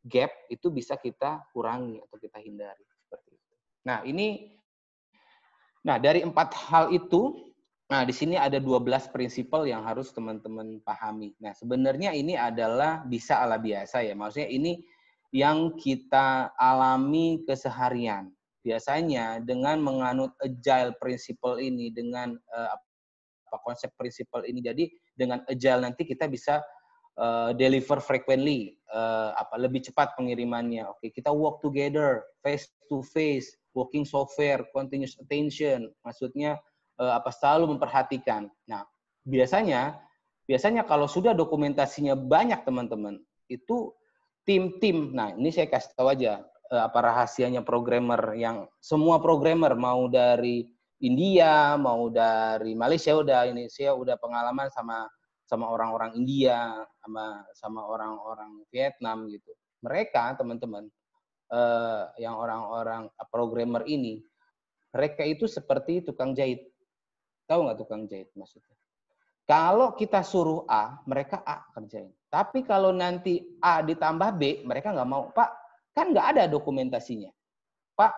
gap itu bisa kita kurangi atau kita hindari seperti itu. Nah, dari 4 hal itu, nah di sini ada 12 prinsipal yang harus teman-teman pahami. Nah, sebenarnya ini adalah bisa ala biasa ya. Maksudnya ini yang kita alami keseharian. Biasanya dengan menganut agile principle ini, dengan konsep prinsipal ini, jadi dengan agile nanti kita bisa deliver frequently, lebih cepat pengirimannya. Oke, kita work together, face to face, working software, continuous attention, maksudnya selalu memperhatikan. Nah, biasanya kalau sudah dokumentasinya banyak teman-teman, itu tim-tim. Nah, ini saya kasih tahu aja rahasianya programmer, yang semua programmer mau dari India, mau dari Malaysia udah pengalaman sama orang-orang India, sama orang-orang Vietnam gitu. Mereka teman-teman yang orang-orang programmer ini, mereka itu seperti tukang jahit. Tahu nggak tukang jahit maksudnya? Kalau kita suruh A, mereka A kerjain. Tapi kalau nanti A ditambah B, mereka nggak mau. Pak, kan nggak ada dokumentasinya. Pak,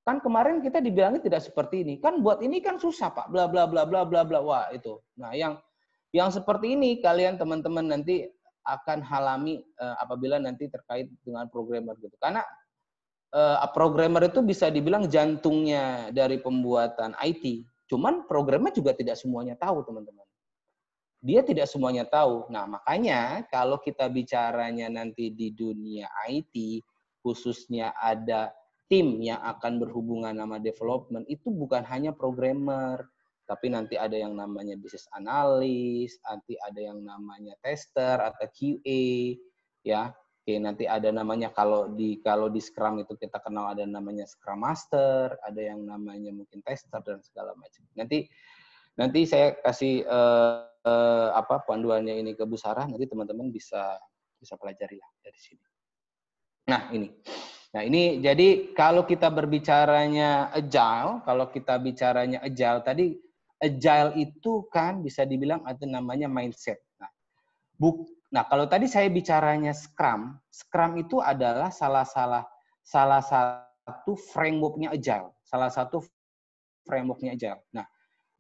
kan kemarin kita dibilangnya tidak seperti ini. Kan buat ini kan susah, Pak. Bla bla bla bla bla bla. Wah, itu. Nah, yang seperti ini kalian teman-teman nanti akan halami apabila nanti terkait dengan programmer gitu. Karena programmer itu bisa dibilang jantungnya dari pembuatan IT. Cuman programmer juga tidak semuanya tahu, teman-teman. Dia tidak semuanya tahu. Nah, makanya kalau kita bicaranya nanti di dunia IT, khususnya ada tim yang akan berhubungan sama development, itu bukan hanya programmer, tapi nanti ada yang namanya business analyst, nanti ada yang namanya tester atau QA, ya. Oke, nanti ada namanya kalau di Scrum itu kita kenal ada namanya Scrum Master, ada yang namanya mungkin tester dan segala macam. Nanti saya kasih panduannya ini ke Bu Sarah, nanti teman-teman bisa pelajari lah dari sini. Nah, ini jadi kalau kita berbicaranya agile, tadi agile itu kan bisa dibilang ada namanya mindset. Nah, kalau tadi saya bicaranya Scrum itu adalah salah satu framework-nya agile, Nah,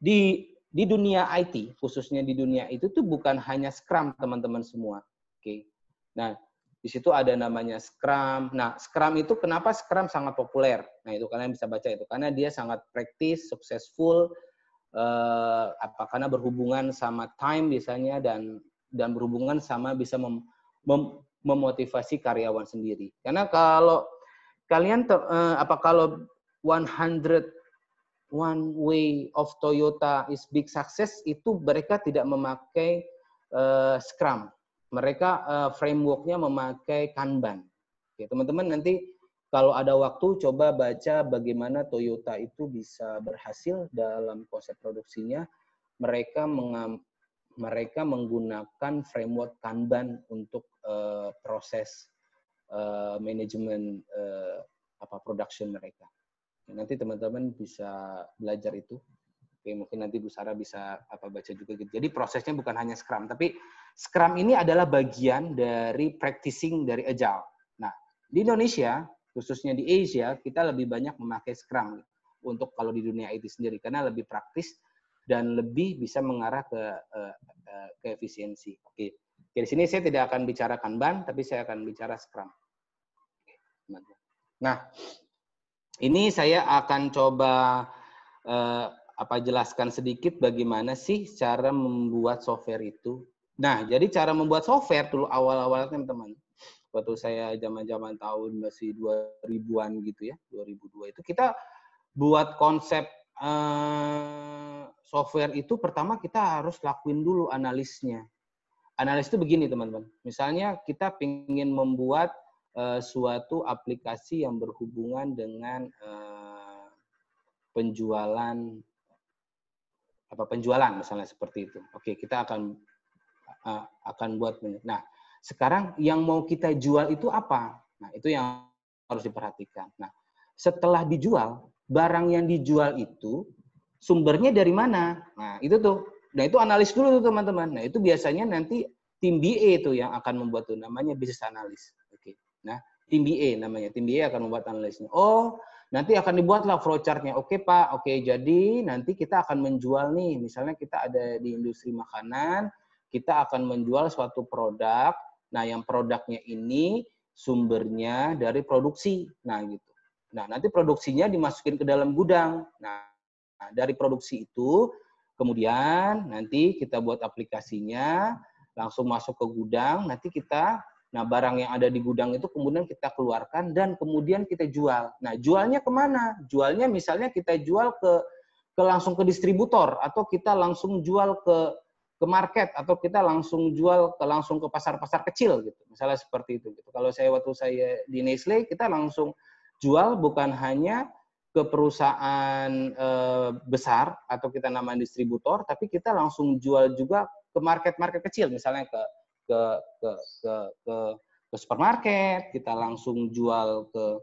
di dunia IT, khususnya di dunia itu tuh bukan hanya Scrum, teman-teman semua. Oke. Nah, di situ ada namanya Scrum. Nah, Scrum itu kenapa Scrum sangat populer? Nah, itu kalian bisa baca itu. Karena dia sangat praktis, successful, karena berhubungan sama time biasanya dan berhubungan sama bisa memotivasi karyawan sendiri. Karena kalau kalian kalau 100 one way of Toyota is big success, itu mereka tidak memakai Scrum. Mereka framework-nya memakai Kanban. Oke, teman-teman nanti kalau ada waktu coba baca bagaimana Toyota itu bisa berhasil dalam konsep produksinya. Mereka menggunakan framework Kanban untuk proses manajemen production mereka. Nanti teman-teman bisa belajar itu. Oke, mungkin nanti Bu Sarah bisa baca juga gitu. Jadi prosesnya bukan hanya Scrum, tapi Scrum ini adalah bagian dari practicing dari Agile. Nah, di Indonesia, khususnya di Asia, kita lebih banyak memakai Scrum untuk kalau di dunia IT sendiri, karena lebih praktis dan lebih bisa mengarah ke efisiensi. Oke, di sini saya tidak akan bicara Kanban, tapi saya akan bicara Scrum. Nah, ini saya akan coba jelaskan sedikit bagaimana sih cara membuat software itu. Nah, jadi cara membuat software dulu awal-awal teman-teman. Waktu saya zaman-zaman tahun masih 2000-an gitu ya, 2002 itu kita buat konsep software itu pertama kita harus lakuin dulu analisnya. Analis itu begini teman-teman. Misalnya kita ingin membuat suatu aplikasi yang berhubungan dengan penjualan misalnya seperti itu. Oke, kita akan buat. Nah, sekarang yang mau kita jual itu apa? Nah, itu yang harus diperhatikan. Nah, setelah dijual, barang yang dijual itu sumbernya dari mana? Nah, itu tuh. Nah, itu analis dulu tuh teman-teman. Nah, itu biasanya nanti tim BA itu yang akan membuat tuh, namanya business analyst. Oke. Nah, tim BA namanya. Tim BA akan membuat analisnya. Oh, nanti akan dibuatlah flowchart-nya. Oke, Pak. Oke, jadi nanti kita akan menjual nih. Misalnya kita ada di industri makanan, kita akan menjual suatu produk. Nah, yang produknya ini sumbernya dari produksi. Nah, gitu. Nah, nanti produksinya dimasukin ke dalam gudang. Nah, dari produksi itu, kemudian nanti kita buat aplikasinya, langsung masuk ke gudang, nanti kita, nah barang yang ada di gudang itu kemudian kita keluarkan dan kemudian kita jual. Nah, jualnya kemana? Jualnya misalnya kita jual ke langsung ke distributor, atau kita langsung jual ke market, atau kita langsung jual langsung ke pasar-pasar kecil gitu. Misalnya seperti itu gitu. Kalau waktu saya di Nestle, kita langsung jual bukan hanya ke perusahaan besar atau kita namakan distributor, tapi kita langsung jual juga ke market-market kecil, misalnya ke supermarket, kita langsung jual ke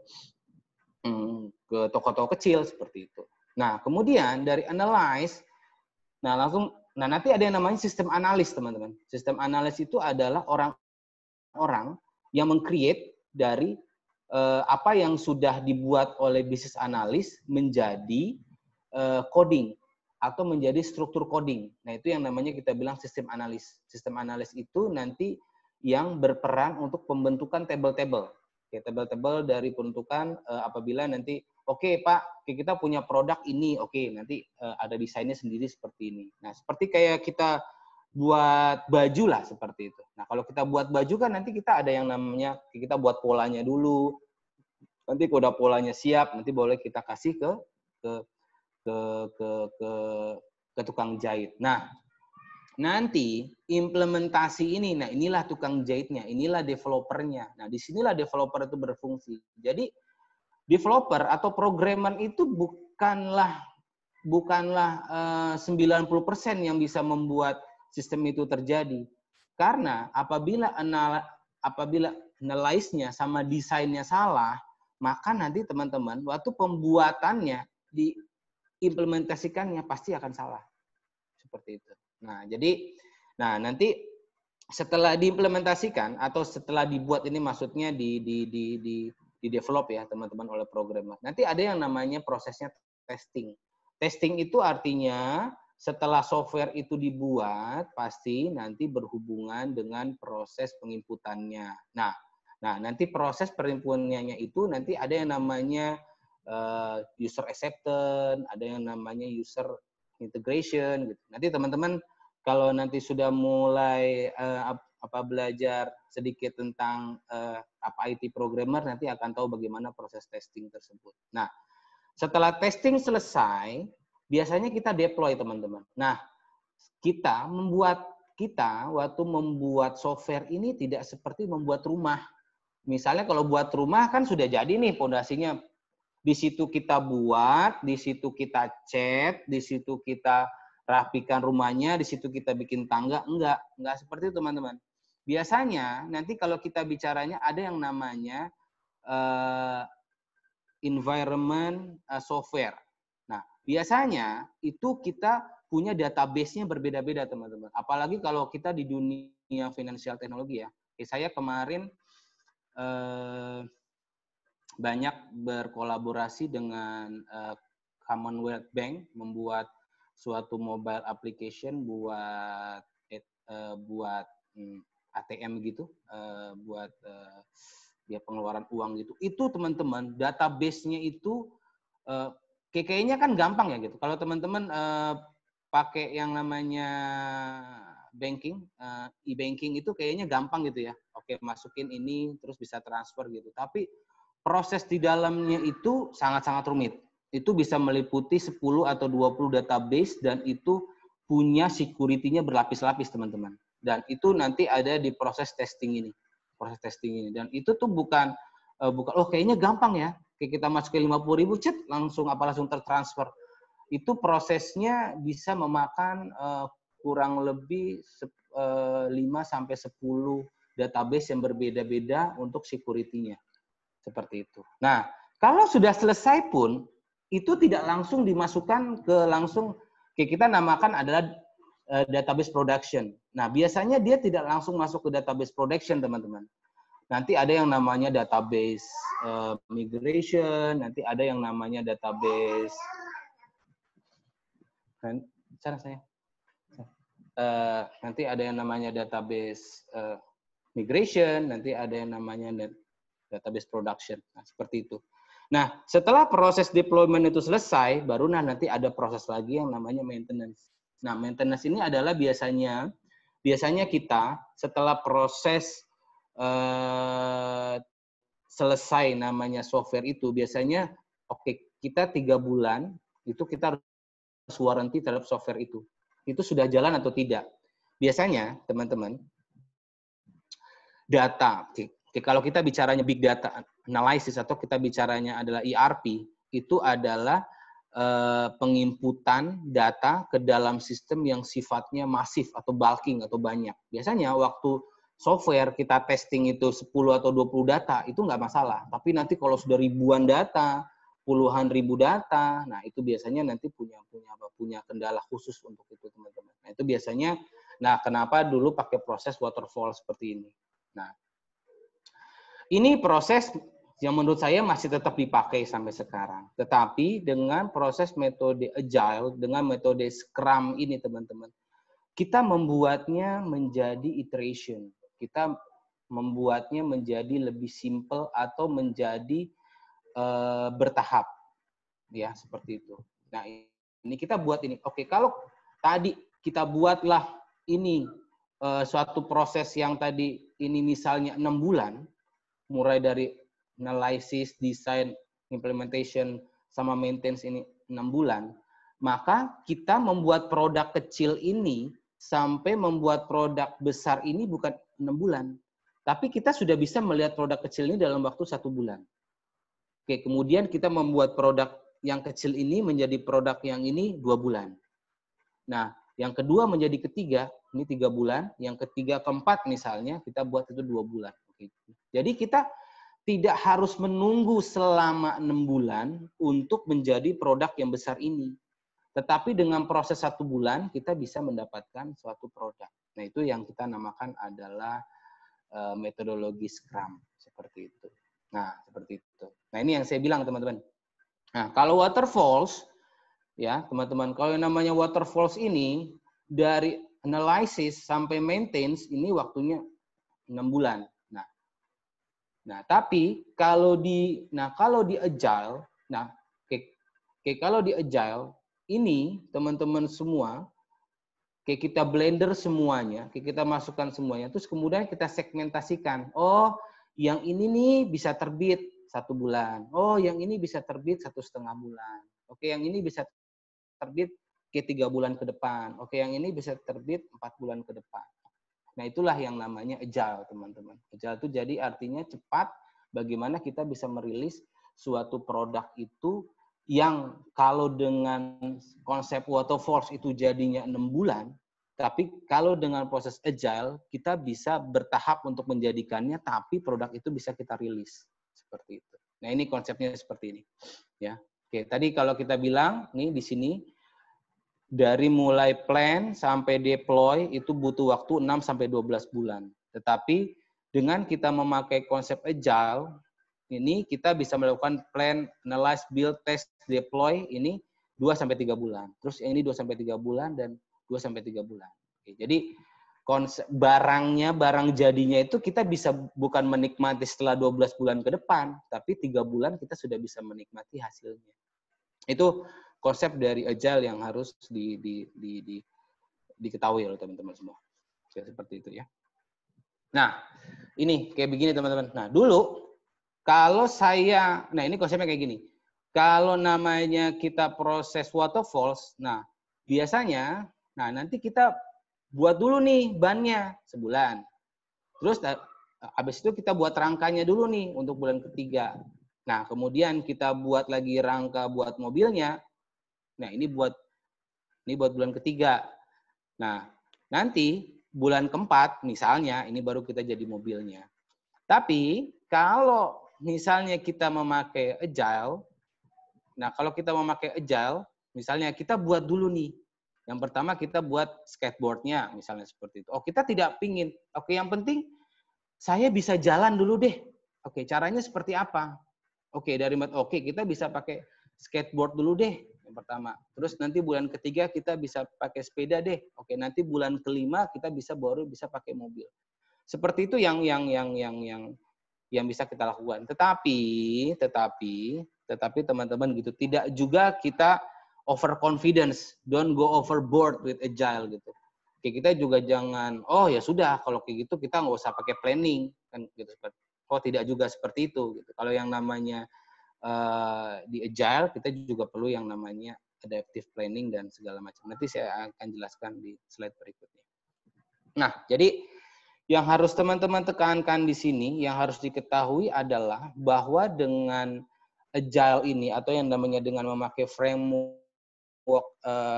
toko-toko kecil seperti itu. Nah, kemudian dari analyze, nah nanti ada yang namanya sistem analis, teman-teman. Sistem analis itu adalah orang yang meng-create dari apa yang sudah dibuat oleh bisnis analis menjadi coding atau menjadi struktur coding. Nah, itu yang namanya kita bilang sistem analis. Sistem analis itu nanti yang berperan untuk pembentukan table-table. Table-table dari peruntukan apabila nanti, oke, Pak, kita punya produk ini, oke, nanti ada desainnya sendiri seperti ini. Nah, seperti kayak kita buat baju lah seperti itu. Nah, kalau kita buat baju kan nanti kita ada yang namanya, kita buat polanya dulu. Nanti kalau udah polanya siap, nanti boleh kita kasih ke tukang jahit. Nah, nanti implementasi ini, nah inilah tukang jahitnya, inilah developernya. Nah, disinilah developer itu berfungsi. Jadi, developer atau programmer itu bukanlah 90% yang bisa membuat sistem itu terjadi. Karena apabila analyze-nya sama desainnya salah, maka nanti teman-teman waktu pembuatannya diimplementasikannya pasti akan salah. Seperti itu. Nah, jadi nanti setelah diimplementasikan atau setelah dibuat ini, maksudnya di develop ya teman-teman oleh programmer. Nanti ada yang namanya prosesnya testing. Testing itu artinya setelah software itu dibuat, pasti nanti berhubungan dengan proses penginputannya. Nah, nanti proses penginputannya itu nanti ada yang namanya user acceptance, ada yang namanya user integration gitu. Nanti teman-teman kalau nanti sudah mulai belajar sedikit tentang IT programmer, nanti akan tahu bagaimana proses testing tersebut. Nah, setelah testing selesai, biasanya kita deploy, teman-teman. Nah, waktu membuat software ini tidak seperti membuat rumah. Misalnya kalau buat rumah kan sudah jadi nih pondasinya. Di situ kita buat, di situ kita cat, di situ kita rapikan rumahnya, di situ kita bikin tangga. Enggak seperti itu, teman-teman. Biasanya nanti kalau kita bicaranya ada yang namanya environment software. Nah, biasanya itu kita punya database-nya berbeda-beda, teman-teman. Apalagi kalau kita di dunia financial teknologi ya. Saya kemarin banyak berkolaborasi dengan Commonwealth Bank membuat suatu mobile application buat ATM gitu, buat dia pengeluaran uang gitu. Itu teman-teman, database-nya itu kayaknya kan gampang ya gitu. Kalau teman-teman pakai yang namanya banking, e-banking itu kayaknya gampang gitu ya. Oke, masukin ini terus bisa transfer gitu. Tapi proses di dalamnya itu sangat-sangat rumit. Itu bisa meliputi 10 atau 20 database dan itu punya security-nya berlapis-lapis, teman-teman. Dan itu nanti ada di proses testing ini. Proses testing ini. Dan itu tuh bukan kayaknya gampang ya. Kayak kita masukin 50.000 langsung tertransfer. itu prosesnya bisa memakan kurang lebih 5 sampai 10 database yang berbeda-beda untuk security-nya. Seperti itu. Nah, kalau sudah selesai pun, itu tidak langsung dimasukkan ke langsung, kita namakan adalah database production. Nah, biasanya dia tidak langsung masuk ke database production, teman-teman. Nanti ada yang namanya database migration, nanti ada yang namanya database nanti ada yang namanya database migration, nanti ada yang namanya database production. Nah, seperti itu. Nah, setelah proses deployment itu selesai, baru nanti ada proses lagi yang namanya maintenance. Nah, maintenance ini adalah biasanya kita setelah proses selesai namanya software itu, biasanya kita 3 bulan itu kita harus warranty terhadap software itu. Itu sudah jalan atau tidak. Biasanya, teman-teman, data, kalau kita bicaranya big data analysis atau kita bicaranya adalah ERP, itu adalah penginputan data ke dalam sistem yang sifatnya masif atau bulking atau banyak. Biasanya waktu software kita testing itu 10 atau 20 data, itu nggak masalah. Tapi nanti kalau sudah ribuan data, puluhan ribu data, nah itu biasanya nanti punya kendala khusus untuk itu, teman-teman. Nah itu biasanya, nah kenapa dulu pakai proses waterfall seperti ini. Nah ini proses yang menurut saya masih tetap dipakai sampai sekarang. Tetapi dengan proses metode agile, dengan metode Scrum ini, teman-teman, kita membuatnya menjadi iteration. Kita membuatnya menjadi lebih simple atau menjadi bertahap, ya seperti itu. Nah ini kita buat ini. Oke, kalau tadi kita buatlah ini suatu proses yang tadi ini misalnya 6 bulan, mulai dari analysis, design, implementation, sama maintenance ini 6 bulan, maka kita membuat produk kecil ini sampai membuat produk besar ini bukan 6 bulan, tapi kita sudah bisa melihat produk kecil ini dalam waktu 1 bulan. Oke, kemudian kita membuat produk yang kecil ini menjadi produk yang ini 2 bulan. Nah, yang kedua menjadi ketiga, ini 3 bulan. Yang ketiga, keempat misalnya, kita buat itu 2 bulan. Oke. Jadi kita tidak harus menunggu selama 6 bulan untuk menjadi produk yang besar ini. Tetapi dengan proses 1 bulan, kita bisa mendapatkan suatu produk. Nah, itu yang kita namakan adalah metodologi Scrum. Seperti itu. Nah, seperti itu. Nah, ini yang saya bilang, teman-teman. Nah, kalau waterfalls, ya, teman-teman, kalau yang namanya waterfalls ini, dari analysis sampai maintenance, ini waktunya 6 bulan. Nah, tapi kalau di agile, kalau di agile, ini, teman-teman semua, kita blender semuanya, kita masukkan semuanya, terus kemudian kita segmentasikan. Oh, yang ini nih bisa terbit 1 bulan. Oh, yang ini bisa terbit 1,5 bulan. Oke, yang ini bisa terbit ke 3 bulan ke depan. Oke, yang ini bisa terbit 4 bulan ke depan. Nah, itulah yang namanya agile, teman-teman. Agile itu jadi artinya cepat, bagaimana kita bisa merilis suatu produk itu yang kalau dengan konsep waterfalls itu jadinya 6 bulan, tapi kalau dengan proses agile, kita bisa bertahap untuk menjadikannya, tapi produk itu bisa kita rilis. Seperti itu. Nah, ini konsepnya seperti ini. Ya. Oke, tadi kalau kita bilang, nih di sini, dari mulai plan sampai deploy itu butuh waktu 6 sampai 12 bulan. Tetapi dengan kita memakai konsep agile, ini kita bisa melakukan plan, analyze, build, test, deploy ini 2 sampai 3 bulan. Terus yang ini 2 sampai 3 bulan dan 2 sampai 3 bulan. Oke, jadi konsep barang jadinya itu kita bisa bukan menikmati setelah 12 bulan ke depan, tapi 3 bulan kita sudah bisa menikmati hasilnya. Itu konsep dari agile yang harus diketahui oleh teman-teman semua. Seperti itu ya. Nah, ini kayak begini teman-teman. Nah, dulu kalau nah ini konsepnya kayak gini. Kalau namanya kita proses waterfalls, nah biasanya, nah nanti kita buat dulu nih bannya sebulan. Terus habis itu kita buat rangkanya dulu nih untuk bulan ketiga. Nah, kemudian kita buat lagi rangka buat mobilnya. Nah, ini buat bulan ketiga. Nah, nanti bulan keempat misalnya ini baru kita jadi mobilnya. Tapi kalau misalnya kita memakai agile, nah kalau kita memakai agile, misalnya kita buat dulu nih. Yang pertama kita buat skateboardnya, misalnya seperti itu. Oh, kita tidak pingin. Oke, yang penting saya bisa jalan dulu deh. Oke, caranya seperti apa? Oke, kita bisa pakai skateboard dulu deh yang pertama. Terus nanti bulan ketiga kita bisa pakai sepeda deh. Oke, nanti bulan kelima kita baru bisa pakai mobil. Seperti itu yang bisa kita lakukan. Tetapi teman-teman gitu, tidak juga kita overconfidence, don't go overboard with agile gitu. Oke, kita juga jangan, oh ya sudah kalau kayak gitu kita nggak usah pakai planning kan gitu. Oh tidak juga seperti itu gitu. Kalau yang namanya di agile kita juga perlu yang namanya adaptive planning dan segala macam. Nanti saya akan jelaskan di slide berikutnya. Nah, jadi yang harus teman-teman tekankan di sini, yang harus diketahui adalah bahwa dengan agile ini atau yang namanya dengan memakai framework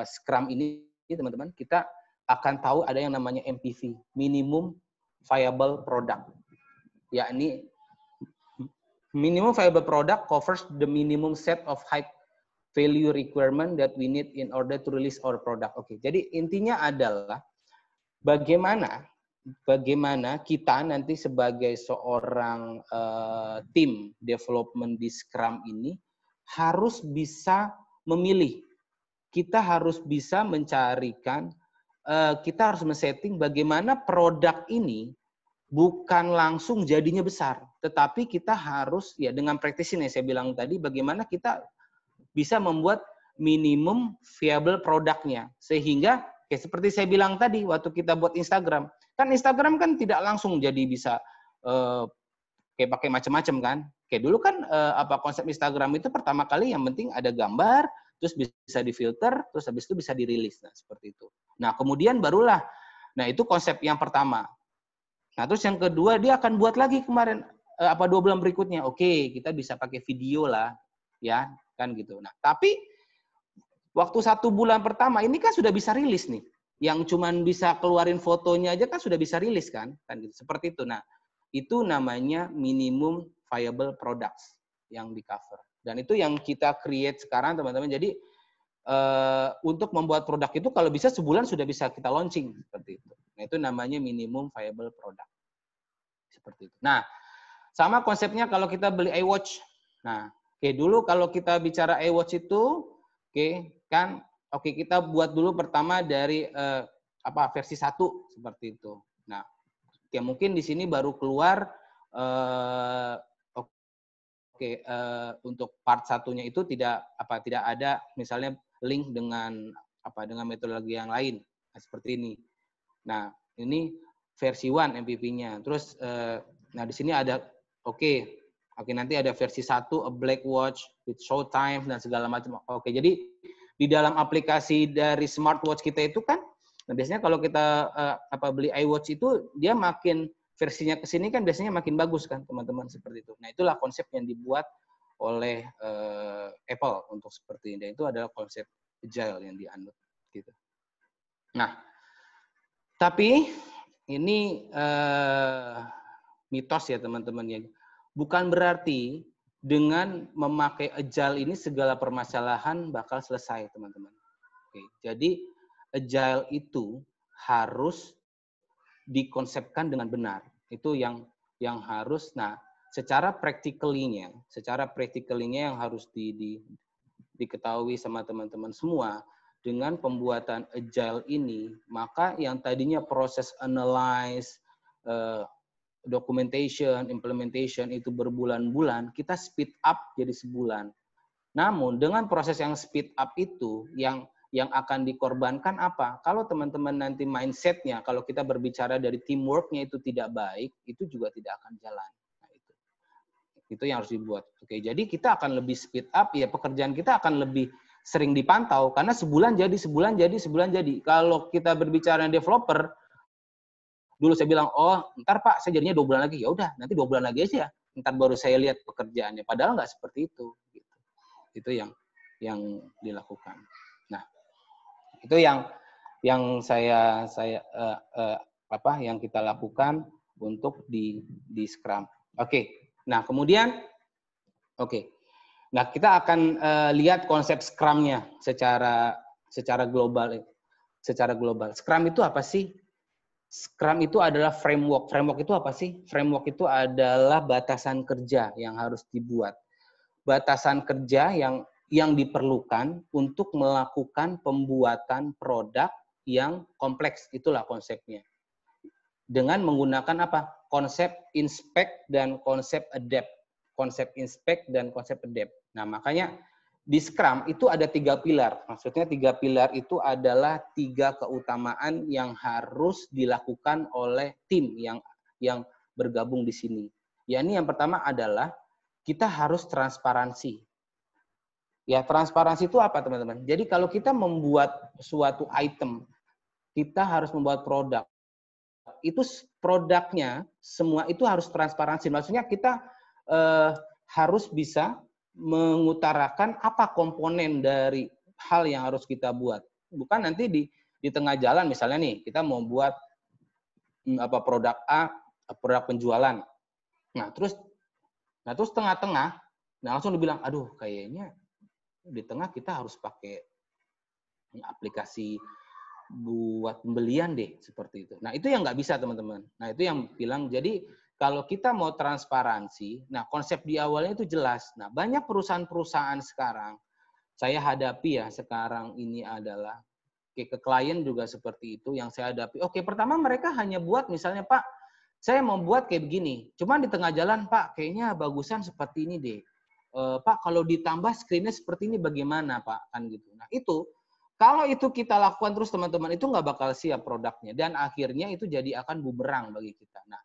Scrum ini, teman-teman, kita akan tahu ada yang namanya MPV, Minimum Viable Product. Yakni Minimum Viable Product covers the minimum set of high value requirement that we need in order to release our product. Oke, jadi intinya adalah bagaimana kita nanti sebagai seorang tim development di Scrum ini harus bisa memilih. Kita harus bisa mencarikan, kita harus men-setting bagaimana produk ini bukan langsung jadinya besar, tetapi kita harus ya dengan practicing yang saya bilang tadi, bagaimana kita bisa membuat minimum viable produknya sehingga kayak seperti saya bilang tadi waktu kita buat Instagram, kan Instagram kan tidak langsung jadi bisa kayak pakai macam-macam kan. Kayak dulu kan konsep Instagram itu pertama kali yang penting ada gambar, terus bisa difilter, terus habis itu bisa dirilis. Nah, seperti itu. Nah, kemudian barulah, nah itu konsep yang pertama. Nah, terus yang kedua dia akan buat lagi kemarin 2 bulan berikutnya. Oke, kita bisa pakai video lah, ya kan gitu. Nah, tapi waktu 1 bulan pertama ini kan sudah bisa rilis nih. Yang cuman bisa keluarin fotonya aja kan sudah bisa rilis kan gitu. Seperti itu. Nah, itu namanya minimum viable products yang di cover. Dan itu yang kita create sekarang, teman-teman. Jadi untuk membuat produk itu kalau bisa sebulan sudah bisa kita launching seperti itu. Nah, itu namanya minimum viable product. Seperti itu. Nah, sama konsepnya kalau kita beli iWatch. Nah, dulu kalau kita bicara iWatch itu, kita buat dulu pertama dari versi 1 seperti itu. Nah, mungkin di sini baru keluar untuk part 1-nya itu tidak ada misalnya link dengan metodologi yang lain seperti ini. Nah, ini versi 1 MVP-nya. Terus nah di sini ada nanti ada versi 1 a black watch with show time dan segala macam. Jadi di dalam aplikasi dari smartwatch kita itu kan, nah biasanya kalau kita beli iWatch itu dia makin versinya ke sini kan biasanya makin bagus kan teman-teman seperti itu. Nah, itulah konsep yang dibuat oleh Apple untuk seperti ini. Dan itu adalah konsep agile yang dianut gitu. Nah, tapi ini mitos ya teman-teman ya. Bukan berarti dengan memakai agile ini segala permasalahan bakal selesai, teman-teman. Jadi agile itu harus dikonsepkan dengan benar. Itu yang harus. Nah, secara practically-nya yang harus diketahui sama teman-teman semua, dengan pembuatan agile ini, maka yang tadinya proses analyze, documentation, implementation itu berbulan-bulan, kita speed up jadi sebulan. Namun dengan proses yang speed up itu yang akan dikorbankan apa? Kalau teman-teman nanti mindset-nya, kalau kita berbicara dari teamwork-nya itu tidak baik, itu juga tidak akan jalan. Nah, itu yang harus dibuat. Jadi kita akan lebih speed up, ya pekerjaan kita akan lebih sering dipantau, karena sebulan jadi. Kalau kita berbicara developer, dulu saya bilang, ntar Pak, saya jadinya 2 bulan lagi. Ya udah, nanti 2 bulan lagi aja. Ntar baru saya lihat pekerjaannya. Padahal nggak seperti itu. Gitu. Itu yang dilakukan. Nah, itu yang yang kita lakukan untuk di Scrum. Oke. Nah, kemudian Nah, kita akan lihat konsep Scrum-nya secara global. Secara global. Scrum itu apa sih? Scrum itu adalah framework. Framework itu apa sih? Framework itu adalah batasan kerja yang harus dibuat. Batasan kerja yang diperlukan untuk melakukan pembuatan produk yang kompleks. Itulah konsepnya. Dengan menggunakan apa? Konsep inspect dan konsep adapt. Konsep inspect dan konsep adapt. Nah, makanya di Scrum itu ada 3 pilar. Maksudnya 3 pilar itu adalah 3 keutamaan yang harus dilakukan oleh tim yang bergabung di sini. Yakni yang pertama adalah kita harus transparansi. Ya, transparansi itu apa, teman-teman? Jadi kalau kita membuat suatu item, kita harus membuat produk. Itu produknya semua itu harus transparansi. Maksudnya kita harus bisa mengutarakan apa komponen dari hal yang harus kita buat. Bukan nanti di tengah jalan misalnya nih kita mau buat produk A, produk penjualan. Nah, terus tengah-tengah langsung dibilang, aduh kayaknya di tengah kita harus pakai aplikasi buat pembelian deh, seperti itu. Nah, itu yang nggak bisa, teman-teman. Nah, itu yang bilang, jadi kalau kita mau transparansi, nah konsep di awalnya itu jelas. Nah, banyak perusahaan-perusahaan sekarang, saya hadapi ya sekarang ini adalah, ke klien juga seperti itu, yang saya hadapi. Oke, pertama mereka hanya buat misalnya, Pak, saya mau buat kayak begini. Cuman di tengah jalan, Pak, kayaknya bagusan seperti ini deh. Pak, kalau ditambah screen-nya seperti ini bagaimana, Pak? Kan gitu. Nah, itu kalau itu kita lakukan terus, teman-teman, itu nggak bakal siap produknya. Dan akhirnya itu jadi akan bumerang bagi kita. Nah,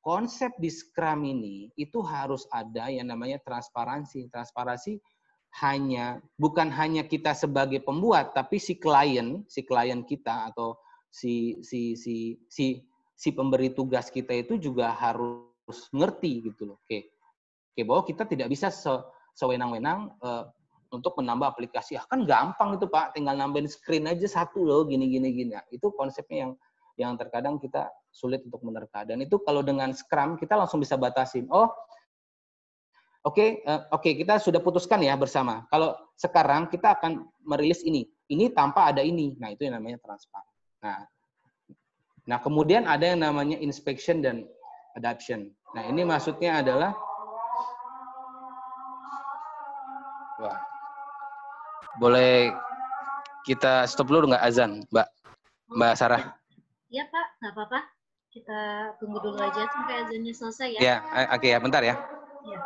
konsep di Scrum ini itu harus ada yang namanya transparansi. Transparansi bukan hanya kita sebagai pembuat, tapi si klien kita atau si pemberi tugas kita itu juga harus ngerti gitu loh. Oke, bahwa kita tidak bisa sewenang-wenang untuk menambah aplikasi. Kan gampang itu, Pak, tinggal nambahin screen aja satu loh, gini. Nah, itu konsepnya yang terkadang kita sulit untuk menerka. Dan itu kalau dengan Scrum kita langsung bisa batasin. Oke, kita sudah putuskan ya bersama. Kalau sekarang kita akan merilis ini tanpa ada ini. Nah, itu yang namanya transparan. Nah, kemudian ada yang namanya inspection dan adoption. Nah, ini maksudnya adalah boleh kita stop dulu nggak azan, Mbak Sarah? Iya, Pak, nggak apa-apa. Kita tunggu dulu aja sampai azannya selesai ya. Ya, oke ya, bentar ya. Ya.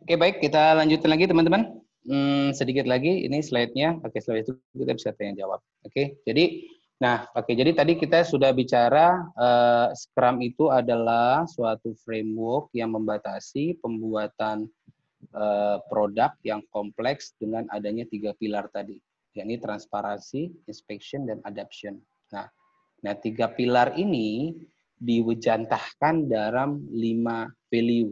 Oke, baik, kita lanjutin lagi teman-teman. Sedikit lagi, ini slide-nya, pakai slide itu kita bisa tanya jawab. Oke, jadi tadi kita sudah bicara Scrum itu adalah suatu framework yang membatasi pembuatan produk yang kompleks dengan adanya 3 pilar tadi, yakni transparansi, inspection, dan adoption. Nah, 3 pilar ini diwujantahkan dalam 5 value.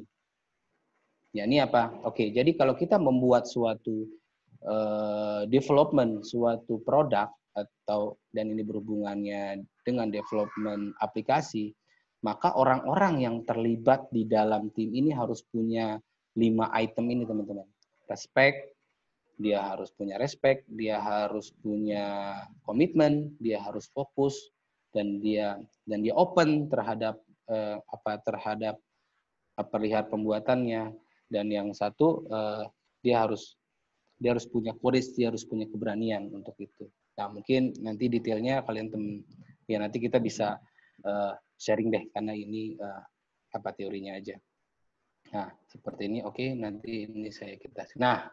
Ya, ini apa? Oke, jadi kalau kita membuat suatu development, suatu produk, dan ini berhubungannya dengan development aplikasi, maka orang-orang yang terlibat di dalam tim ini harus punya 5 item ini, teman-teman. Respect, dia harus punya respect, dia harus punya komitmen, dia harus fokus, dan dia open terhadap terhadap perlihat pembuatannya. Dan yang satu, dia harus punya courage, dia harus punya keberanian untuk itu. Nah, mungkin nanti detailnya kalian nanti kita bisa sharing deh, karena ini teorinya aja. Nah, seperti ini. Oke, nanti ini kita. Nah,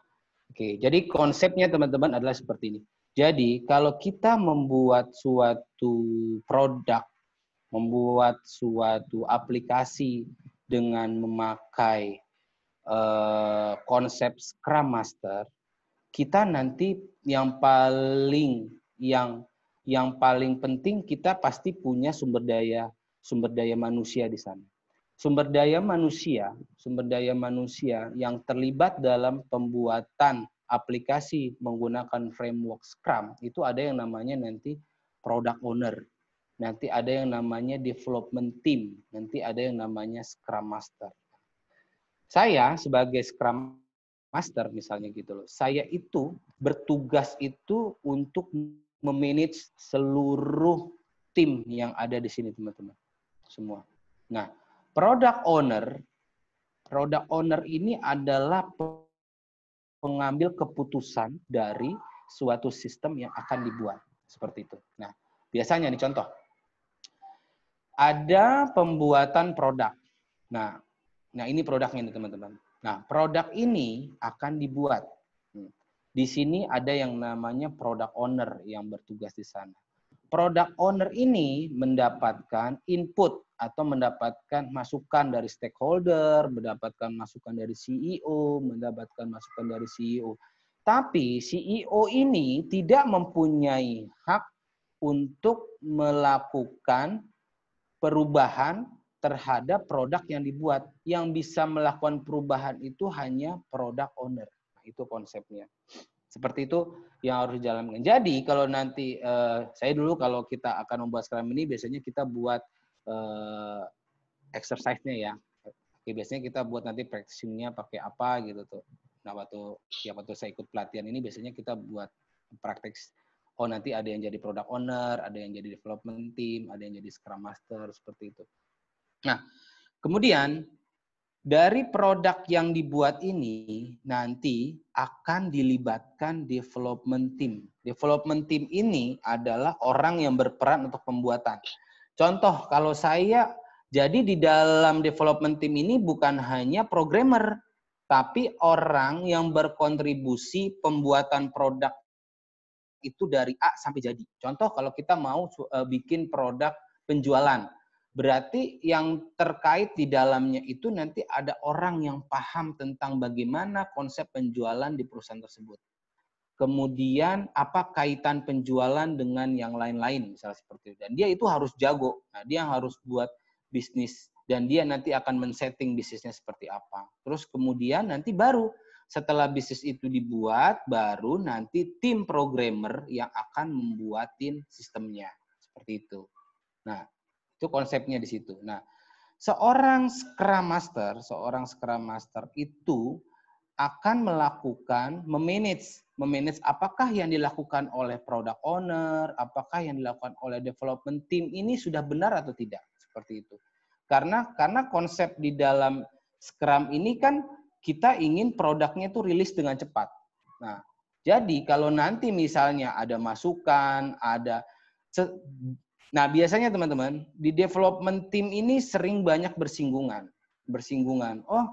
oke, jadi konsepnya teman-teman adalah seperti ini. Jadi kalau kita membuat suatu produk, membuat suatu aplikasi dengan memakai konsep Scrum Master, kita nanti yang paling penting, kita pasti punya sumber daya manusia di sana. Sumber daya manusia yang terlibat dalam pembuatan aplikasi menggunakan framework Scrum itu ada yang namanya nanti product owner, nanti ada yang namanya development team, nanti ada yang namanya Scrum Master. Saya sebagai Scrum Master misalnya gitu loh, saya itu bertugas itu untuk memanage seluruh tim yang ada di sini, teman-teman, semua. Nah, product owner ini adalah pengambil keputusan dari suatu sistem yang akan dibuat, seperti itu. Nah, biasanya nih contoh, ada pembuatan produk. Nah ini produknya nih, teman-teman. Nah, produk ini akan dibuat. Di sini ada yang namanya product owner yang bertugas di sana. Product owner ini mendapatkan input atau mendapatkan masukan dari stakeholder, mendapatkan masukan dari CEO, mendapatkan masukan dari CEO. Tapi CEO ini tidak mempunyai hak untuk melakukan perubahan terhadap produk yang dibuat. Yang bisa melakukan perubahan itu hanya product owner. Nah, itu konsepnya. Seperti itu yang harus dijalankan. Jadi kalau nanti saya dulu kalau kita akan membuat Scrum ini biasanya kita buat exercise-nya ya. Oke, biasanya kita buat nanti practicing-nya pakai apa gitu tuh. Nah, waktu saya ikut pelatihan ini biasanya kita buat praktek. Oh, nanti ada yang jadi product owner, ada yang jadi development team, ada yang jadi Scrum Master, seperti itu. Nah, kemudian dari produk yang dibuat ini nanti akan dilibatkan development team. Development team ini adalah orang yang berperan untuk pembuatan. Contoh, kalau saya jadi di dalam development team ini bukan hanya programmer, tapi orang yang berkontribusi pembuatan produk itu dari A sampai jadi. Contoh, kalau kita mau bikin produk penjualan, berarti yang terkait di dalamnya itu nanti ada orang yang paham tentang bagaimana konsep penjualan di perusahaan tersebut. Kemudian apa kaitan penjualan dengan yang lain-lain, misalnya seperti itu. Dan dia itu harus jago. Nah, dia harus buat bisnis dan dia nanti akan men-setting bisnisnya seperti apa. Terus kemudian nanti baru setelah bisnis itu dibuat, baru nanti tim programmer yang akan membuatin sistemnya. Seperti itu. Nah, itu konsepnya di situ. Nah, seorang Scrum Master itu akan melakukan memanage apakah yang dilakukan oleh product owner, apakah yang dilakukan oleh development team ini sudah benar atau tidak, seperti itu. Karena konsep di dalam Scrum ini kan kita ingin produknya itu rilis dengan cepat. Nah, jadi kalau nanti misalnya ada masukan, nah biasanya teman-teman di development team ini sering banyak bersinggungan. Oh,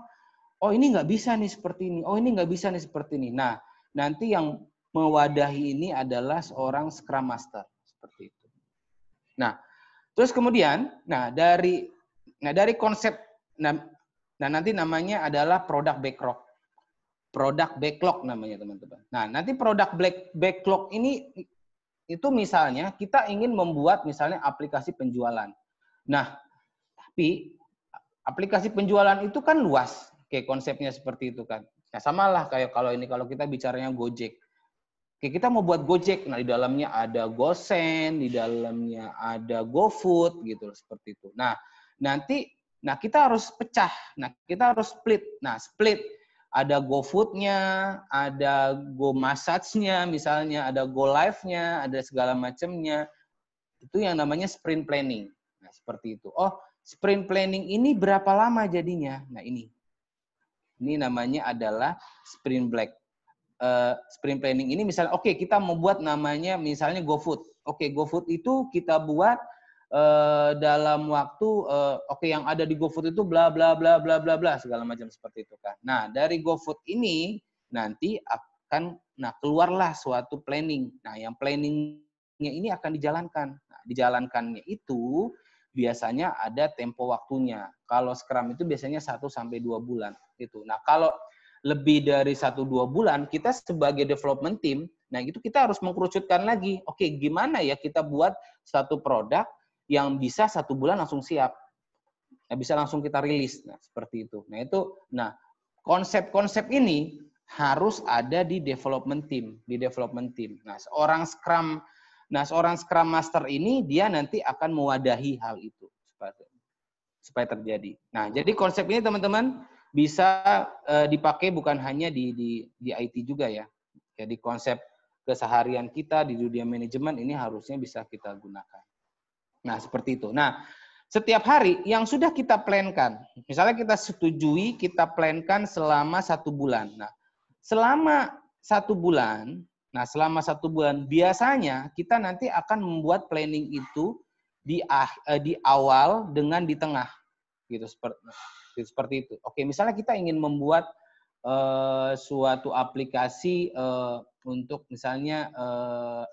oh ini nggak bisa nih seperti ini, oh ini nggak bisa nih seperti ini. Nah, nanti yang mewadahi ini adalah seorang Scrum Master seperti itu. Nah, terus kemudian, dari konsep, nanti namanya adalah product backlog. Product backlog namanya teman-teman. Nah, nanti product backlog ini itu misalnya kita ingin membuat misalnya aplikasi penjualan. Nah, tapi aplikasi penjualan itu kan luas, kayak konsepnya seperti itu kan. Nah, samalah kayak kalau kita bicaranya Gojek. Oke, kita mau buat Gojek, nah di dalamnya ada GoSend, di dalamnya ada GoFood gitu seperti itu. Nah, kita harus pecah. Nah, kita harus split. Nah, split ada GoFood-nya, ada GoMassage-nya misalnya, ada GoLive-nya, ada segala macamnya. Itu yang namanya sprint planning. Nah, seperti itu. Oh, sprint planning ini berapa lama jadinya? Nah, ini namanya adalah sprint sprint planning ini misalnya, oke, kita mau buat namanya misalnya GoFood. Oke, GoFood itu kita buat dalam waktu, yang ada di GoFood itu bla bla bla bla bla bla segala macam seperti itu kan. Nah, dari GoFood ini nanti akan keluarlah suatu planning. Nah, yang planningnya ini akan dijalankan. Nah, dijalankannya itu biasanya ada tempo waktunya. Kalau Scrum itu biasanya 1 sampai 2 bulan gitu. Nah, kalau lebih dari 1-2 bulan, kita sebagai development team, nah itu kita harus mengkerucutkan lagi. Oke, gimana ya kita buat satu produk yang bisa 1 bulan langsung siap. Nah, bisa langsung kita rilis. Nah, seperti itu. Nah, konsep-konsep ini harus ada di development team. Nah, seorang Scrum Master ini dia nanti akan mewadahi hal itu supaya terjadi. Nah, jadi konsep ini teman-teman bisa dipakai bukan hanya di IT juga ya. Jadi konsep keseharian kita di dunia manajemen ini harusnya bisa kita gunakan. Nah, seperti itu. Nah, setiap hari yang sudah kita plankan, misalnya kita setujui, kita plankan selama 1 bulan. Nah, selama 1 bulan, biasanya kita nanti akan membuat planning itu di awal dengan di tengah. Gitu, seperti itu. Oke, misalnya kita ingin membuat suatu aplikasi untuk misalnya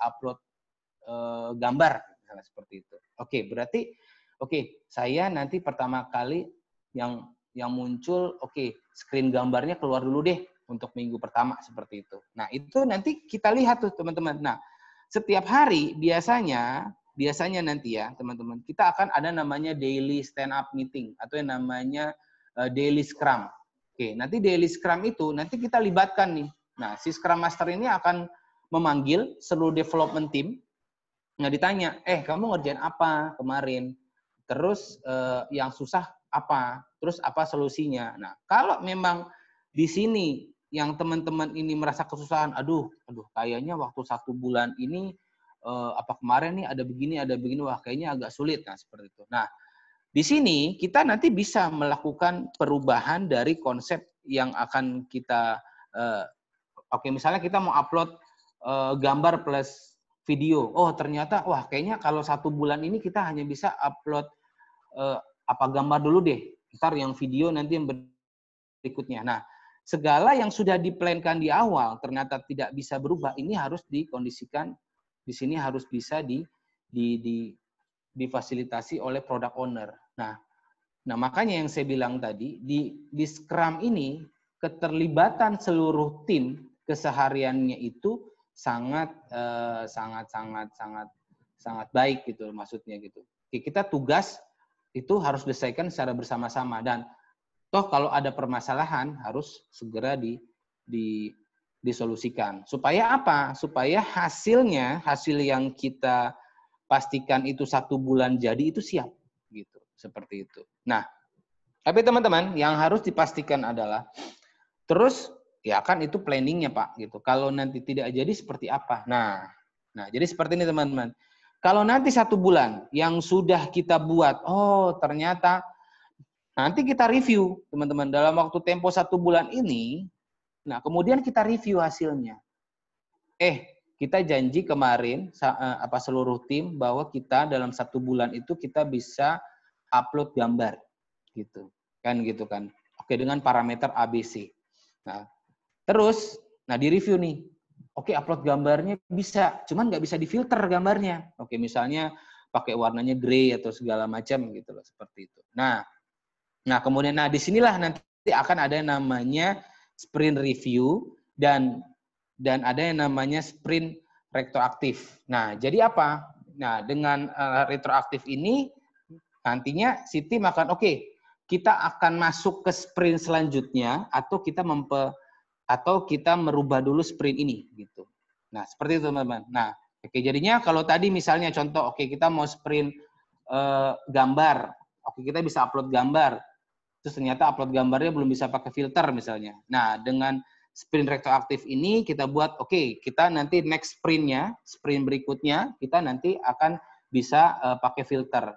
upload gambar, misalnya seperti itu. Oke, berarti saya nanti pertama kali yang muncul, screen gambarnya keluar dulu deh untuk minggu pertama seperti itu. Nah, itu nanti kita lihat tuh teman-teman. Nah, setiap hari biasanya nanti ya teman-teman, kita akan ada namanya daily stand up meeting atau yang namanya daily scrum. Oke, nanti daily scrum itu nanti kita libatkan nih. Nah, si Scrum Master ini akan memanggil seluruh development team. Nah, ditanya, kamu ngerjain apa kemarin? Terus yang susah apa? Terus apa solusinya? Nah, kalau memang di sini yang teman-teman ini merasa kesusahan, aduh, kayaknya waktu 1 bulan ini apa kemarin nih ada begini, wah kayaknya agak sulit. Nah, seperti itu. Nah, di sini kita nanti bisa melakukan perubahan dari konsep yang akan kita, misalnya kita mau upload gambar plus video. Oh, ternyata, wah kayaknya kalau 1 bulan ini kita hanya bisa upload gambar dulu deh. Ntar yang video nanti yang berikutnya. Nah, segala yang sudah diplankan di awal ternyata tidak bisa berubah, ini harus dikondisikan, di sini harus bisa difasilitasi oleh product owner. Nah, makanya yang saya bilang tadi, di Scrum ini keterlibatan seluruh tim kesehariannya itu sangat baik gitu maksudnya gitu. Kita tugas itu harus diselesaikan secara bersama-sama, dan toh kalau ada permasalahan harus segera disolusikan. Supaya apa? Supaya hasil yang kita pastikan itu 1 bulan jadi itu siap gitu, seperti itu. Nah, tapi teman-teman yang harus dipastikan adalah terus ya kan itu planningnya Pak gitu. Kalau nanti tidak jadi seperti apa? Nah jadi seperti ini teman-teman. Kalau nanti 1 bulan yang sudah kita buat, oh ternyata nanti kita review teman-teman dalam waktu tempo 1 bulan ini. Nah kemudian kita review hasilnya. Kita janji kemarin seluruh tim bahwa kita dalam 1 bulan itu kita bisa upload gambar gitu kan. Oke, dengan parameter ABC. Nah, terus, di review nih. Oke, upload gambarnya bisa, cuman nggak bisa difilter gambarnya. Oke, misalnya pakai warnanya grey atau segala macam gitu loh, seperti itu. Nah, kemudian disinilah nanti akan ada yang namanya sprint review dan ada yang namanya sprint retroaktif. Nah, jadi apa? Nah, dengan retroaktif ini nantinya si tim akan kita akan masuk ke sprint selanjutnya atau kita merubah dulu sprint ini gitu. Nah, seperti itu teman-teman. Nah, jadinya kalau tadi misalnya contoh kita mau sprint gambar. Kita bisa upload gambar. Terus ternyata upload gambarnya belum bisa pakai filter misalnya. Nah, dengan sprint retroaktif ini kita buat kita nanti next sprint berikutnya kita nanti akan bisa pakai filter.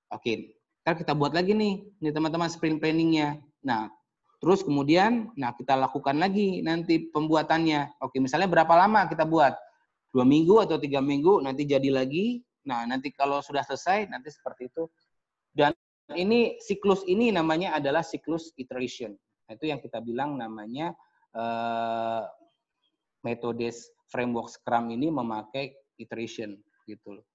Ntar kita buat lagi nih teman-teman sprint planningnya. Nah, terus kemudian kita lakukan lagi nanti pembuatannya. Misalnya berapa lama kita buat? 2 minggu atau 3 minggu, nanti jadi lagi. Nah, nanti kalau sudah selesai, nanti seperti itu. Dan ini siklus ini namanya adalah siklus iteration. Nah, itu yang kita bilang namanya metode framework Scrum ini memakai iteration gitu loh.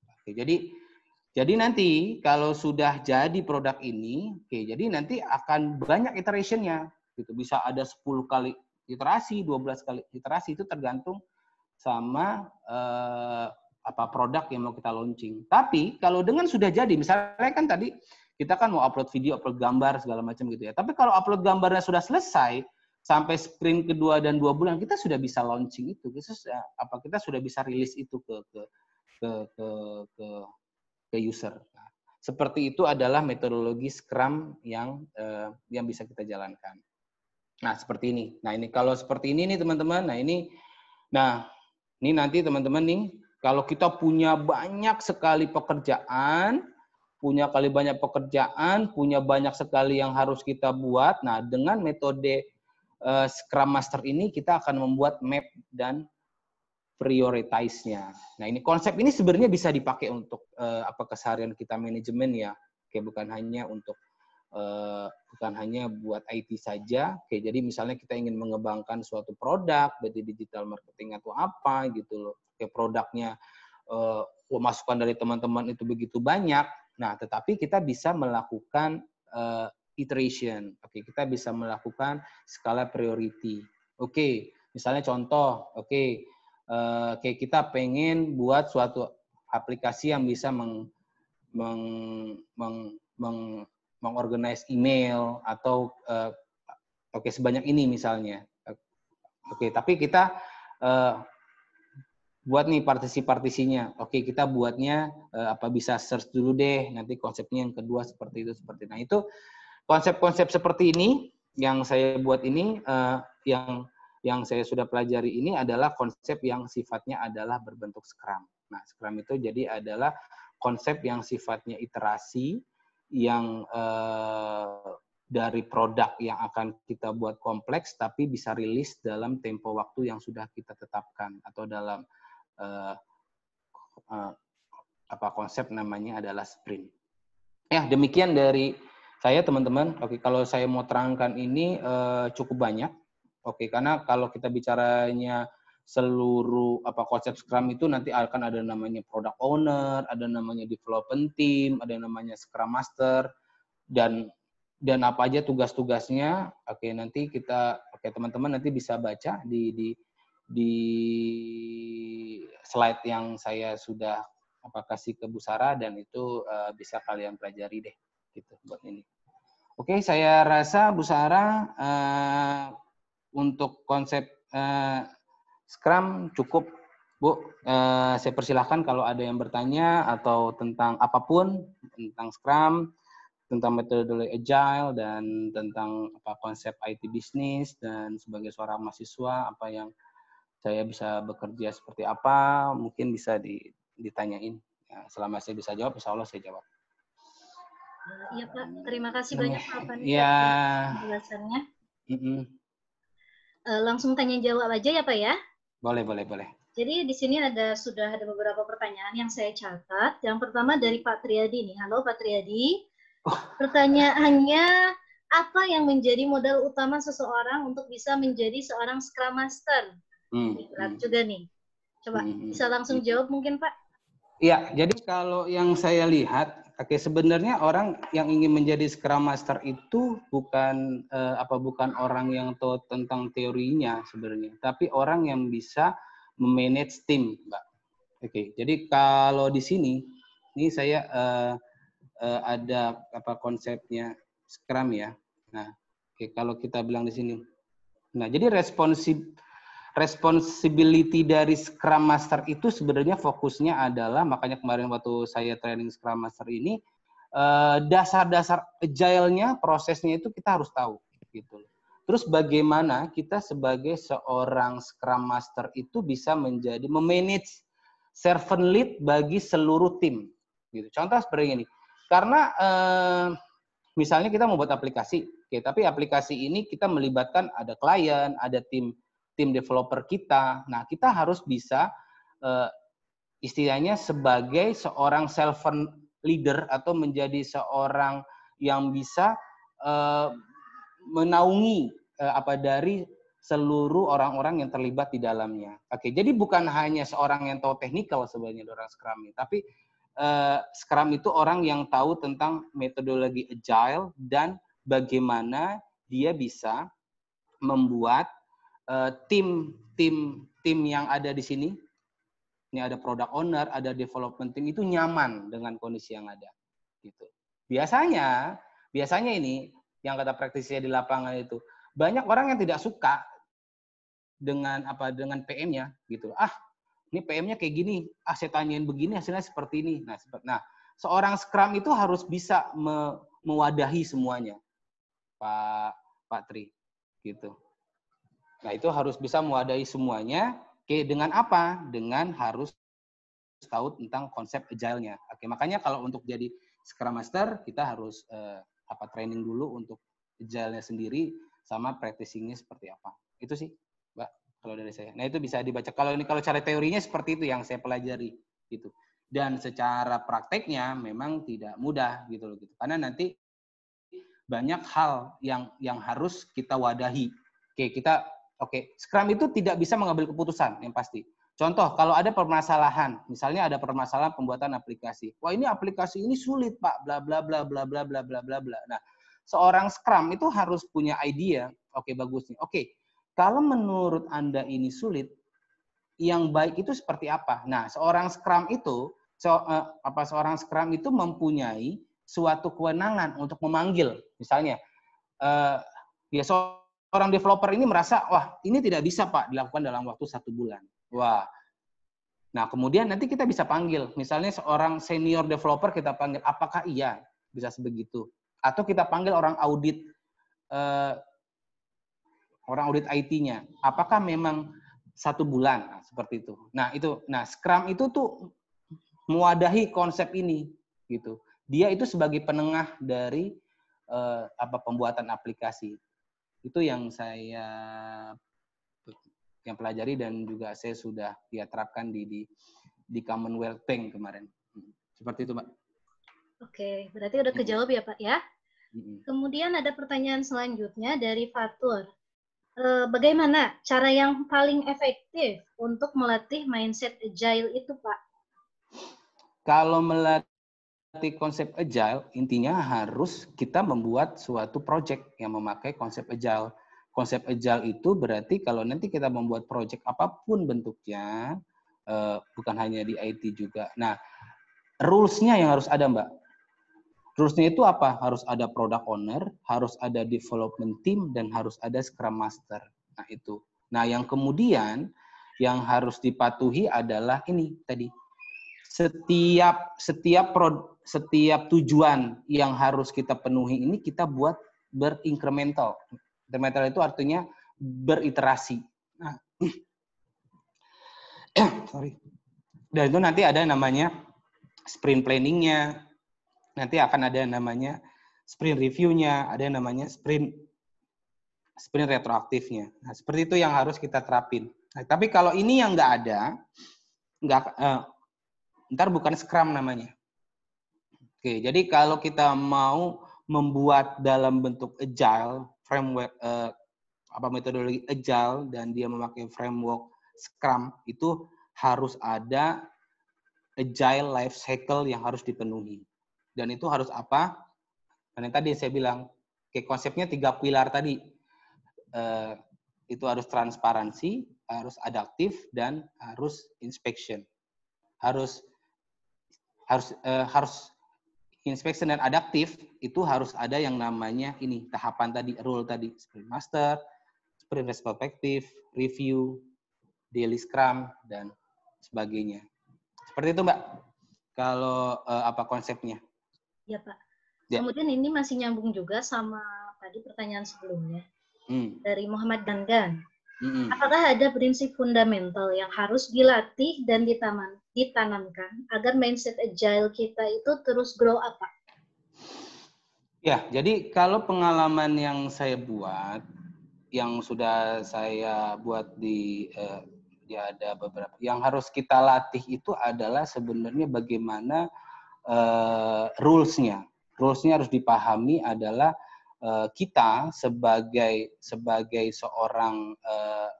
Jadi nanti kalau sudah jadi produk ini, jadi nanti akan banyak iterationnya gitu. Bisa ada 10 kali iterasi, 12 kali iterasi, itu tergantung sama produk yang mau kita launching. Tapi kalau dengan sudah jadi, misalnya kan tadi kita kan mau upload video, upload gambar segala macam gitu ya. Tapi kalau upload gambarnya sudah selesai sampai sprint kedua dan 2 bulan, kita sudah bisa launching itu. Kita sudah bisa rilis itu ke user. Nah, seperti itu adalah metodologi Scrum yang bisa kita jalankan. Nah, seperti ini. Nah, ini kalau seperti ini nih teman-teman. Ini nanti teman-teman nih, kalau kita punya banyak sekali pekerjaan, punya banyak sekali yang harus kita buat. Nah, dengan metode Scrum Master ini kita akan membuat map dan prioritize-nya. Nah, ini konsep ini sebenarnya bisa dipakai untuk keseharian kita manajemen ya. Bukan hanya buat IT saja. Jadi misalnya kita ingin mengembangkan suatu produk, berarti digital marketing atau apa gitu loh. Produknya masukan dari teman-teman itu begitu banyak. Nah, tetapi kita bisa melakukan iteration. Kita bisa melakukan skala priority. Misalnya contoh, kayak kita pengen buat suatu aplikasi yang bisa mengorganize email atau sebanyak ini misalnya. Tapi kita buat nih partisi-partisinya. Kita buatnya bisa search dulu deh, nanti konsepnya yang kedua seperti itu. Nah, itu konsep-konsep seperti ini yang saya buat ini yang saya sudah pelajari ini adalah konsep yang sifatnya adalah berbentuk Scrum. Nah, Scrum itu jadi adalah konsep yang sifatnya iterasi, yang dari produk yang akan kita buat kompleks, tapi bisa rilis dalam tempo waktu yang sudah kita tetapkan, atau dalam konsep namanya adalah sprint. Ya, demikian dari saya teman-teman. Kalau saya mau terangkan ini cukup banyak. Karena kalau kita bicaranya seluruh konsep Scrum itu nanti akan ada namanya product owner, ada namanya development team, ada namanya Scrum Master, dan apa aja tugas-tugasnya. Nanti teman-teman nanti bisa baca di slide yang saya sudah kasih ke Bu Sarah, dan itu bisa kalian pelajari deh gitu buat ini. Saya rasa Bu Sarah untuk konsep Scrum cukup, Bu. Saya persilahkan kalau ada yang bertanya atau tentang apapun, tentang Scrum, tentang metodologi Agile, dan tentang konsep IT bisnis, dan sebagai seorang mahasiswa, apa yang saya bisa bekerja seperti apa, mungkin bisa ditanyain. Selama saya bisa jawab, insya Allah saya jawab. Iya Pak, terima kasih banyak Pak Fani penjelasannya. Langsung tanya jawab aja ya Pak ya. Boleh. Jadi di sini sudah ada beberapa pertanyaan yang saya catat. Yang pertama dari Pak Triadi nih. Halo Pak Triadi. Pertanyaannya, apa yang menjadi modal utama seseorang untuk bisa menjadi seorang Scrum Master? Berat juga nih. Coba bisa langsung jawab mungkin Pak? Iya, jadi kalau yang saya lihat, sebenarnya orang yang ingin menjadi Scrum Master itu bukan bukan orang yang tahu tentang teorinya sebenarnya, tapi orang yang bisa memanage tim, Mbak. Jadi kalau di sini, ini saya ada konsepnya Scrum ya. Nah, kalau kita bilang di sini, nah jadi responsibility dari Scrum Master itu sebenarnya fokusnya adalah, makanya kemarin waktu saya training Scrum Master ini, dasar-dasar agile-nya, prosesnya itu kita harus tahu. Gitu. Terus bagaimana kita sebagai seorang Scrum Master itu bisa memanage servant lead bagi seluruh tim. Gitu. Contoh seperti ini. Karena misalnya kita membuat aplikasi, tapi aplikasi ini kita melibatkan ada klien, ada tim developer kita. Nah, kita harus bisa istilahnya sebagai seorang servant leader atau menjadi seorang yang bisa menaungi dari seluruh orang-orang yang terlibat di dalamnya. Jadi bukan hanya seorang yang tahu teknikal sebenarnya orang Scrum ini, tapi Scrum itu orang yang tahu tentang metodologi agile dan bagaimana dia bisa membuat tim yang ada di sini, ini ada product owner, ada development team, itu nyaman dengan kondisi yang ada. Gitu. Biasanya ini yang kata praktisi di lapangan itu, banyak orang yang tidak suka dengan PM-nya gitu. Ini PM-nya kayak gini, saya tanyain begini, hasilnya seperti ini. Nah, seorang Scrum itu harus bisa mewadahi semuanya, Pak Tri, gitu. Nah, itu harus bisa mewadahi semuanya. Dengan apa? Dengan harus tahu tentang konsep agile-nya. Makanya kalau untuk jadi Scrum Master, kita harus training dulu untuk agile-nya sendiri, sama practicing-nya seperti apa. Itu sih, Mbak, kalau dari saya. Nah, itu bisa dibaca. Kalau cara teorinya seperti itu yang saya pelajari, gitu. Dan secara prakteknya memang tidak mudah, gitu. Karena nanti banyak hal yang harus kita wadahi. Scrum itu tidak bisa mengambil keputusan yang pasti. Contoh, kalau ada permasalahan, misalnya ada permasalahan pembuatan aplikasi. Wah, ini aplikasi ini sulit, Pak, bla bla bla bla bla bla bla bla bla. Nah, seorang Scrum itu harus punya idea. Bagus nih. Kalau menurut Anda ini sulit, yang baik itu seperti apa? Nah, seorang Scrum itu mempunyai suatu kewenangan untuk memanggil, misalnya seorang developer ini merasa, wah, ini tidak bisa, Pak, dilakukan dalam waktu 1 bulan. Wah. Nah, kemudian nanti kita bisa panggil, misalnya seorang senior developer kita panggil, apakah iya bisa sebegitu? Atau kita panggil orang audit IT-nya, apakah memang 1 bulan? Nah, seperti itu. Nah, Scrum itu tuh mewadahi konsep ini, gitu. Dia itu sebagai penengah dari pembuatan aplikasi. Itu yang saya pelajari dan juga saya sudah terapkan di Commonwealth Bank kemarin. Seperti itu, Mbak. Oke, berarti udah kejawab ya, Pak ya. Kemudian ada pertanyaan selanjutnya dari Fatur. Bagaimana cara yang paling efektif untuk melatih mindset agile itu, Pak? Kalau melatih konsep agile, intinya harus kita membuat suatu project yang memakai konsep agile. Konsep agile itu berarti kalau nanti kita membuat project apapun bentuknya, bukan hanya di IT juga. Nah, rules-nya yang harus ada, Mbak. Rules-nya itu apa? Harus ada product owner, harus ada development team, dan harus ada Scrum Master. Nah, itu. Nah, yang kemudian yang harus dipatuhi adalah ini tadi. Setiap tujuan yang harus kita penuhi ini kita buat berincremental. Incremental itu artinya beriterasi. Nah, sorry. Dan itu nanti ada namanya sprint planning-nya, nanti akan ada namanya sprint review-nya, ada namanya sprint retroaktifnya. Nah, seperti itu yang harus kita terapin. Nah, tapi kalau ini yang nggak ada, ntar bukan Scrum namanya. Jadi kalau kita mau membuat dalam bentuk agile, framework metodologi agile, dan dia memakai framework Scrum, itu harus ada agile life cycle yang harus dipenuhi. Dan itu harus apa? Dan yang tadi saya bilang, kayak konsepnya 3 pilar tadi. Itu harus transparansi, harus adaptif, dan harus inspection. Harus inspection dan adaptif itu harus ada yang namanya ini tahapan tadi, rule tadi, sprint master, sprint retrospective, review, daily scrum, dan sebagainya. Seperti itu, Mbak. Kalau apa konsepnya? Ya, Pak. Ya. Kemudian ini masih nyambung juga sama tadi pertanyaan sebelumnya. Dari Muhammad Gangan. Apakah ada prinsip fundamental yang harus dilatih dan ditanamkan agar mindset agile kita itu terus grow up, Pak? Ya, jadi kalau pengalaman yang saya buat, yang sudah saya buat ya ada beberapa. Yang harus kita latih itu adalah sebenarnya bagaimana rules-nya. Rules-nya harus dipahami adalah kita sebagai seorang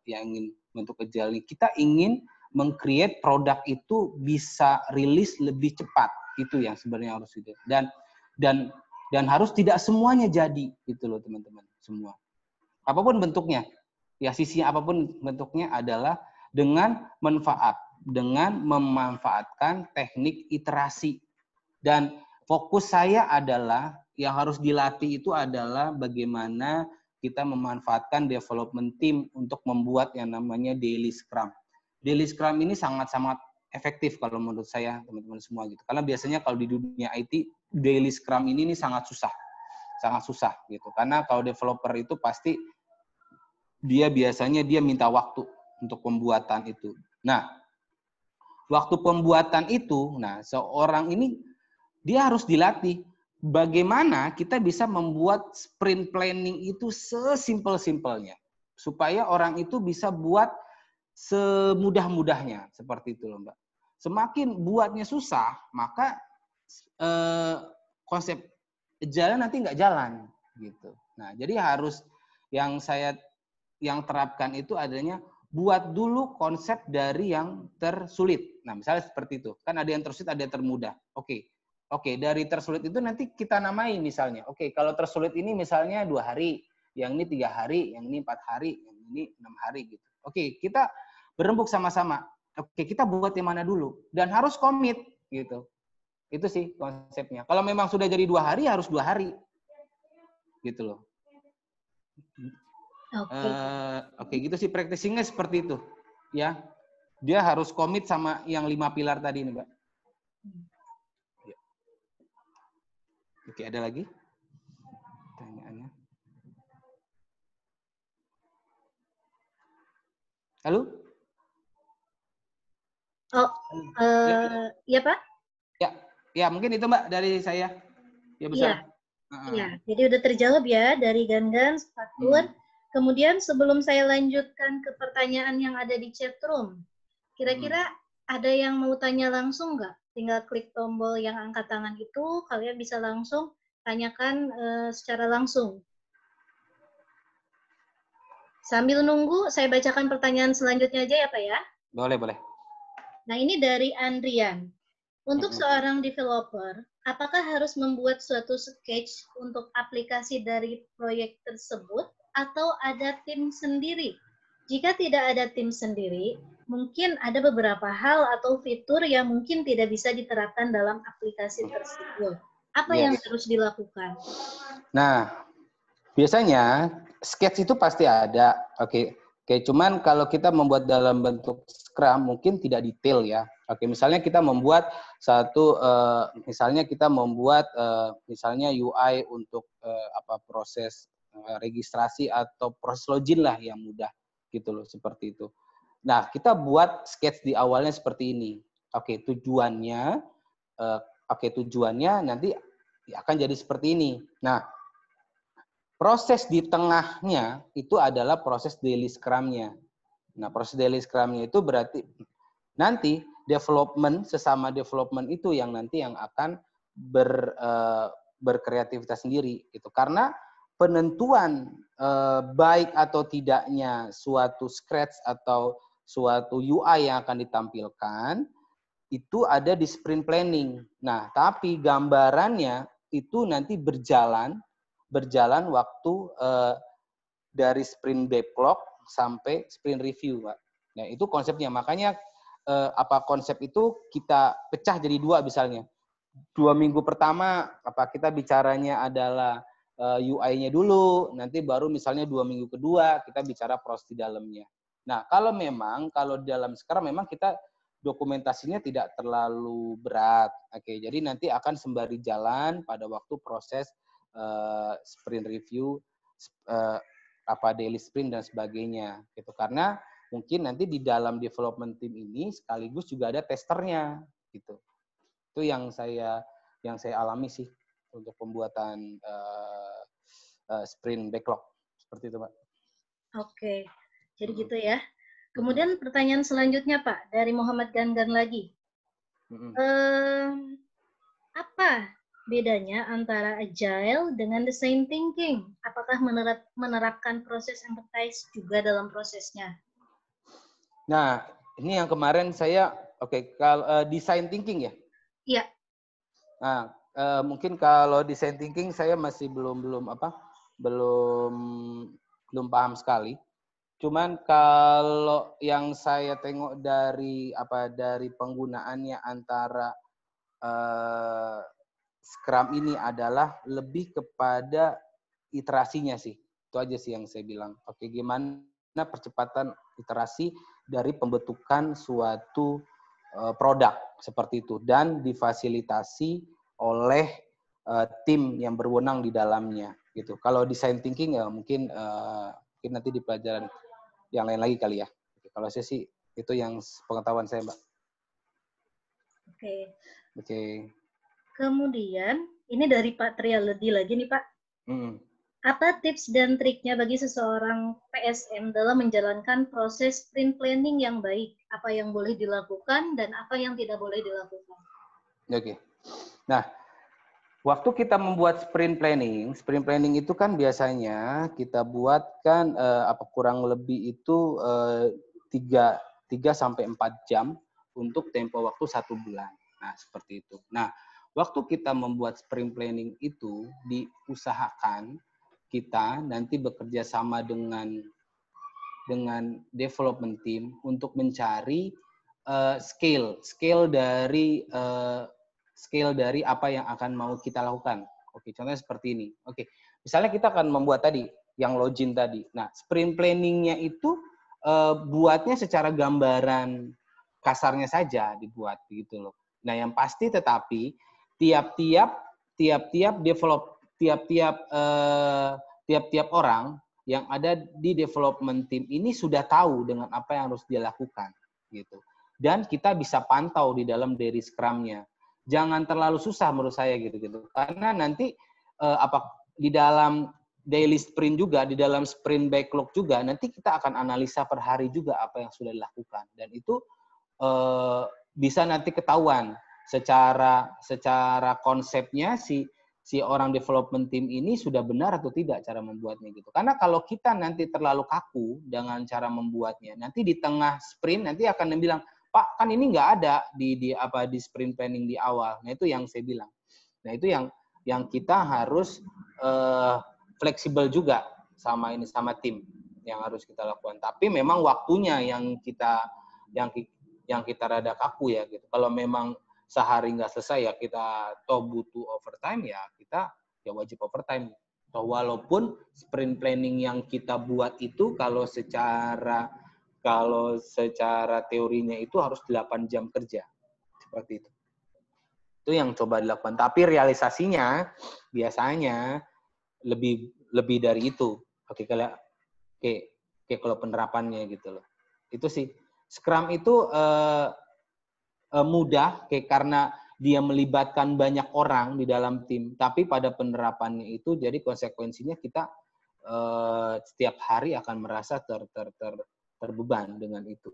yang ingin bentuk agile, kita ingin meng-create produk itu bisa rilis lebih cepat. Itu yang sebenarnya harus itu. Dan harus tidak semuanya jadi gitu loh, teman-teman, semua. Apapun bentuknya. Ya, sisi apapun bentuknya adalah dengan memanfaatkan teknik iterasi. Dan fokus saya adalah yang harus dilatih itu adalah bagaimana kita memanfaatkan development team untuk membuat yang namanya daily scrum. Daily scrum ini sangat-sangat efektif kalau menurut saya, teman-teman semua gitu. Karena biasanya kalau di dunia IT, daily scrum ini sangat susah. Sangat susah gitu. Karena kalau developer itu pasti dia minta waktu untuk pembuatan itu. Nah, waktu pembuatan itu, seorang ini dia harus dilatih bagaimana kita bisa membuat sprint planning itu sesimpel-simpelnya supaya orang itu bisa buat semudah-mudahnya, seperti itu loh, Mbak. Semakin buatnya susah, maka konsep jalan nanti nggak jalan gitu. Nah, jadi harus yang terapkan itu adanya buat dulu konsep dari yang tersulit. Nah, misalnya seperti itu. Kan ada yang tersulit, ada yang termudah. Oke, dari tersulit itu nanti kita namai misalnya. Oke, kalau tersulit ini misalnya 2 hari, yang ini 3 hari, yang ini 4 hari, yang ini 6 hari gitu. Oke, kita berembuk sama-sama. Oke, kita buat yang mana dulu. Dan harus komit gitu. Itu sih konsepnya. Kalau memang sudah jadi 2 hari, harus 2 hari. Gitu loh. Oke, gitu sih practicing-nya seperti itu. Ya. Dia harus komit sama yang 5 pilar tadi nih, Mbak. Oke, ada lagi pertanyaannya? Halo? Ya, Pak? Ya, mungkin itu, Mbak, dari saya. Ya, besar. Iya, jadi udah terjawab ya dari Gangan, Fatur. Kemudian sebelum saya lanjutkan ke pertanyaan yang ada di chat room, kira-kira ada yang mau tanya langsung nggak? Tinggal klik tombol yang angkat tangan itu, kalian bisa langsung tanyakan secara langsung. Sambil nunggu, saya bacakan pertanyaan selanjutnya aja ya, Pak ya? Boleh. Nah, ini dari Andrian. Untuk seorang developer, apakah harus membuat suatu sketch untuk aplikasi dari proyek tersebut atau ada tim sendiri? Jika tidak ada tim sendiri, mungkin ada beberapa hal atau fitur yang mungkin tidak bisa diterapkan dalam aplikasi tersebut. Apa yang harus dilakukan? Nah, biasanya sketch itu pasti ada. Oke, cuman kalau kita membuat dalam bentuk Scrum mungkin tidak detail ya. Oke, misalnya kita membuat misalnya UI untuk proses registrasi atau proses login lah yang mudah gitu loh, seperti itu. Nah, kita buat sketch di awalnya seperti ini. Oke, tujuannya nanti akan jadi seperti ini. Nah, proses di tengahnya itu adalah proses daily scrum-nya. Nah, proses daily scrum-nya itu berarti nanti sesama development itu yang nanti yang akan berkreativitas sendiri gitu. Karena penentuan baik atau tidaknya suatu scratch atau suatu UI yang akan ditampilkan itu ada di sprint planning. Nah, tapi gambarannya itu nanti berjalan waktu dari sprint backlog sampai sprint review, Pak. Nah, itu konsepnya. Makanya konsep itu kita pecah jadi dua misalnya. 2 minggu pertama kita bicaranya adalah UI-nya dulu, nanti baru misalnya 2 minggu kedua kita bicara proses di dalamnya. Nah, kalau di dalam Scrum memang kita dokumentasinya tidak terlalu berat. Oke, jadi nanti akan sembari jalan pada waktu proses sprint review, daily sprint dan sebagainya gitu. Karena mungkin nanti di dalam development team ini sekaligus juga ada testernya gitu. Itu yang saya alami sih untuk pembuatan sprint backlog seperti itu, Pak. Oke, jadi gitu ya. Kemudian pertanyaan selanjutnya, Pak, dari Muhammad Gangan lagi. Apa bedanya antara agile dengan design thinking? Apakah menerapkan proses empathize juga dalam prosesnya? Nah, ini yang kemarin saya kalau design thinking ya. Iya. Nah, mungkin kalau design thinking saya masih belum paham sekali. Cuman kalau yang saya tengok dari penggunaannya antara Scrum ini adalah lebih kepada iterasinya sih. Itu aja sih yang saya bilang. Oke, gimana percepatan iterasi dari pembentukan suatu produk seperti itu dan difasilitasi oleh tim yang berwenang di dalamnya gitu. Kalau design thinking ya mungkin nanti di pelajaran yang lain lagi kali ya. Kalau saya sih itu yang pengetahuan saya, Mbak. Oke. Kemudian ini dari Pak Trialedi lagi nih, Pak. Apa tips dan triknya bagi seseorang PSM dalam menjalankan proses sprint planning yang baik? Apa yang boleh dilakukan dan apa yang tidak boleh dilakukan? Oke. Nah, waktu kita membuat sprint planning itu kan biasanya kita buatkan kurang lebih itu 3 sampai 4 jam untuk tempo waktu 1 bulan. Nah, seperti itu. Nah, waktu kita membuat sprint planning itu diusahakan kita nanti bekerja sama dengan development team untuk mencari scale dari apa yang akan mau kita lakukan. Oke, contohnya seperti ini. Oke, misalnya kita akan membuat tadi yang login tadi. Nah, sprint planning-nya itu buatnya secara gambaran kasarnya saja dibuat gitu loh. Nah, yang pasti tetapi tiap-tiap orang yang ada di development team ini sudah tahu dengan apa yang harus dia lakukan gitu. Dan kita bisa pantau di dalam dari Scrum-nya. Jangan terlalu susah menurut saya gitu. Karena nanti di dalam daily sprint juga, di dalam sprint backlog juga, nanti kita akan analisa per hari juga apa yang sudah dilakukan. Dan itu bisa nanti ketahuan secara konsepnya si orang development team ini sudah benar atau tidak cara membuatnya gitu. Karena kalau kita nanti terlalu kaku dengan cara membuatnya, nanti di tengah sprint nanti akan bilang, Pak, kan ini nggak ada di sprint planning di awal. Nah, itu yang saya bilang. Nah, itu yang kita harus fleksibel juga sama tim yang harus kita lakukan. Tapi memang waktunya yang kita rada kaku ya gitu. Kalau memang sehari nggak selesai ya kita butuh overtime ya kita wajib overtime. Walaupun sprint planning yang kita buat itu kalau secara teorinya itu harus 8 jam kerja. Seperti itu. Itu yang coba dilakukan. Tapi realisasinya biasanya lebih dari itu. Oke, kalau penerapannya gitu loh. Itu sih. Scrum itu mudah karena dia melibatkan banyak orang di dalam tim, tapi pada penerapannya itu jadi konsekuensinya kita setiap hari akan merasa terbeban dengan itu.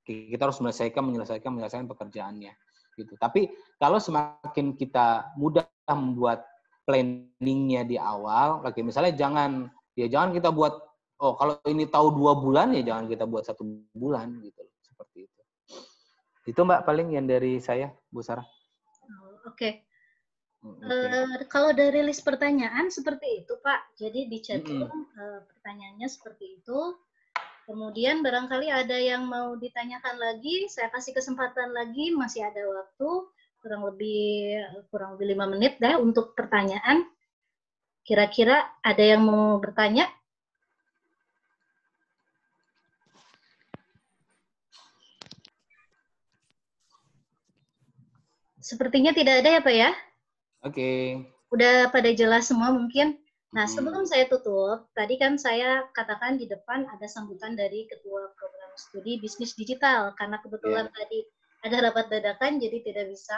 Kita harus menyelesaikan pekerjaannya gitu. Tapi kalau semakin kita mudah membuat planningnya di awal. Oke, misalnya jangan kita buat, oh kalau ini tahu 2 bulan ya jangan kita buat 1 bulan gitu loh, seperti itu. Itu Mbak paling yang dari saya, Bu Sarah. Oke. Kalau dari list pertanyaan seperti itu Pak, jadi di chatroom pertanyaannya seperti itu. Kemudian barangkali ada yang mau ditanyakan lagi, saya kasih kesempatan lagi, masih ada waktu kurang lebih 5 menit dah untuk pertanyaan. Kira-kira ada yang mau bertanya? Sepertinya tidak ada ya Pak ya? Oke. Udah pada jelas semua mungkin. Nah, sebelum saya tutup, tadi kan saya katakan di depan ada sambutan dari Ketua Program Studi Bisnis Digital, karena kebetulan tadi ada rapat dadakan, jadi tidak bisa.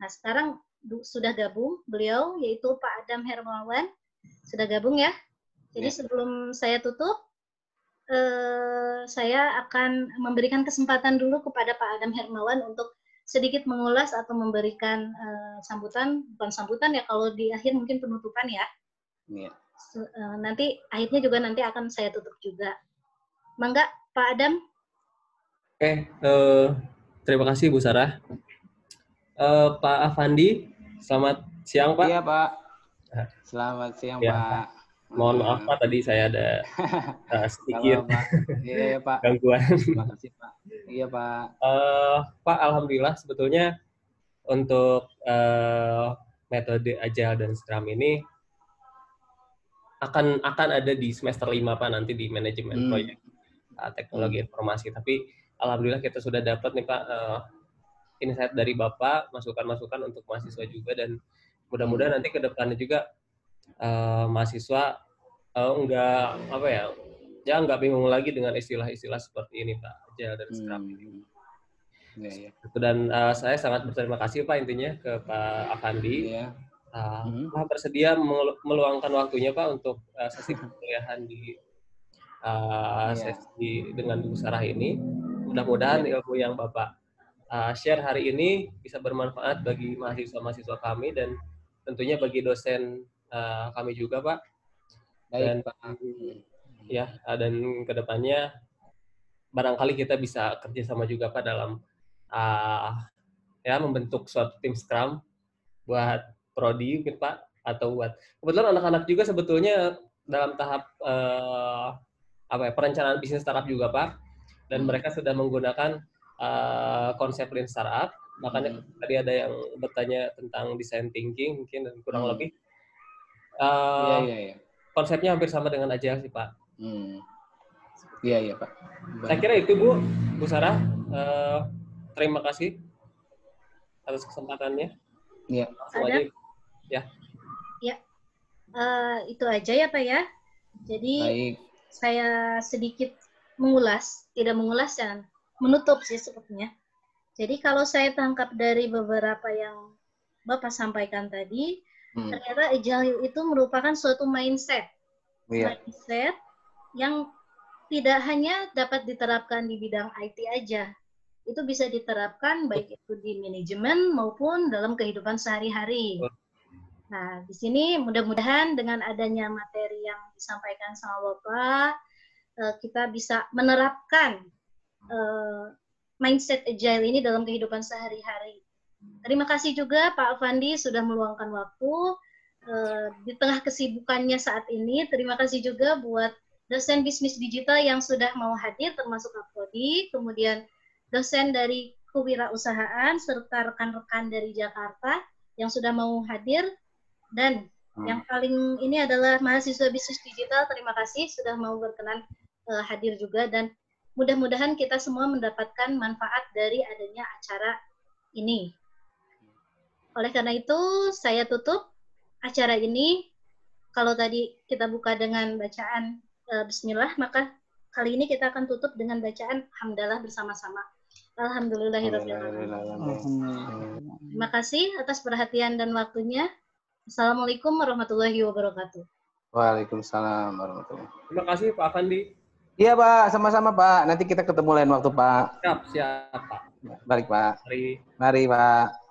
Nah, sekarang sudah gabung beliau, yaitu Pak Adam Hermawan. Sudah gabung ya? Jadi sebelum saya tutup, saya akan memberikan kesempatan dulu kepada Pak Adam Hermawan untuk sedikit mengulas atau memberikan sambutan, bukan sambutan ya, kalau di akhir mungkin penutupan ya. Nanti akhirnya juga nanti akan saya tutup juga. Mangga, Pak Adam. Oke, terima kasih Bu Sarah. Pak Afandi, selamat siang Pak. Iya Pak. Selamat siang ya, Pak. Mohon maaf Pak, tadi saya ada sedikit Iya Pak. gangguan. Terima kasih Pak. Iya Pak. Pak, alhamdulillah sebetulnya untuk metode Agile dan Scrum ini akan ada di semester 5 Pak, nanti di manajemen proyek teknologi informasi. Tapi alhamdulillah kita sudah dapat nih Pak insight dari Bapak, masukan-masukan untuk mahasiswa juga, dan mudah-mudahan nanti ke depannya juga mahasiswa nggak bingung lagi dengan istilah-istilah seperti ini Pak, Agile dan Scrum ini. Dan saya sangat berterima kasih Pak intinya ke Pak Afandi. Telah bersedia meluangkan waktunya Pak untuk sesi kuliahan di sesi dengan Bu Sarah ini. Mudah-mudahan ilmu yang Bapak share hari ini bisa bermanfaat bagi mahasiswa-mahasiswa kami dan tentunya bagi dosen kami juga Pak. Dan dan kedepannya barangkali kita bisa kerjasama juga Pak dalam membentuk suatu tim Scrum buat prodi mungkin Pak, atau buat kebetulan anak-anak juga sebetulnya dalam tahap perencanaan bisnis startup juga Pak, dan mereka sudah menggunakan konsep Lean Startup. Makanya tadi ada yang bertanya tentang design thinking mungkin, dan kurang lebih konsepnya hampir sama dengan Agile sih Pak. Iya Pak. Saya kira itu Bu Sarah. Terima kasih atas kesempatannya. Iya. Itu aja ya Pak ya. Jadi saya sedikit tidak mengulas dan menutup sih sepertinya. Jadi kalau saya tangkap dari beberapa yang Bapak sampaikan tadi, ternyata Agile itu merupakan suatu mindset. Mindset yang tidak hanya dapat diterapkan di bidang IT aja. Itu bisa diterapkan baik itu di manajemen maupun dalam kehidupan sehari-hari. Nah, di sini mudah-mudahan dengan adanya materi yang disampaikan sama Bapak, kita bisa menerapkan mindset Agile ini dalam kehidupan sehari-hari. Terima kasih juga Pak Afandi sudah meluangkan waktu di tengah kesibukannya saat ini. Terima kasih juga buat dosen bisnis digital yang sudah mau hadir, termasuk Kapodi, kemudian dosen dari kewirausahaan, serta rekan-rekan dari Jakarta yang sudah mau hadir, dan yang paling ini adalah mahasiswa bisnis digital. Terima kasih sudah mau berkenan hadir juga, dan mudah-mudahan kita semua mendapatkan manfaat dari adanya acara ini. Oleh karena itu, saya tutup acara ini. Kalau tadi kita buka dengan bacaan Bismillah, maka kali ini kita akan tutup dengan bacaan hamdalah bersama-sama. Alhamdulillahirrahmanirrahim. Terima kasih atas perhatian dan waktunya. Assalamualaikum warahmatullahi wabarakatuh. Waalaikumsalam warahmatullahi wabarakatuh. Terima kasih Pak Afandi. Iya Pak, sama-sama Pak. Nanti kita ketemu lain waktu Pak. Siap Pak. Balik Pak. Mari Pak.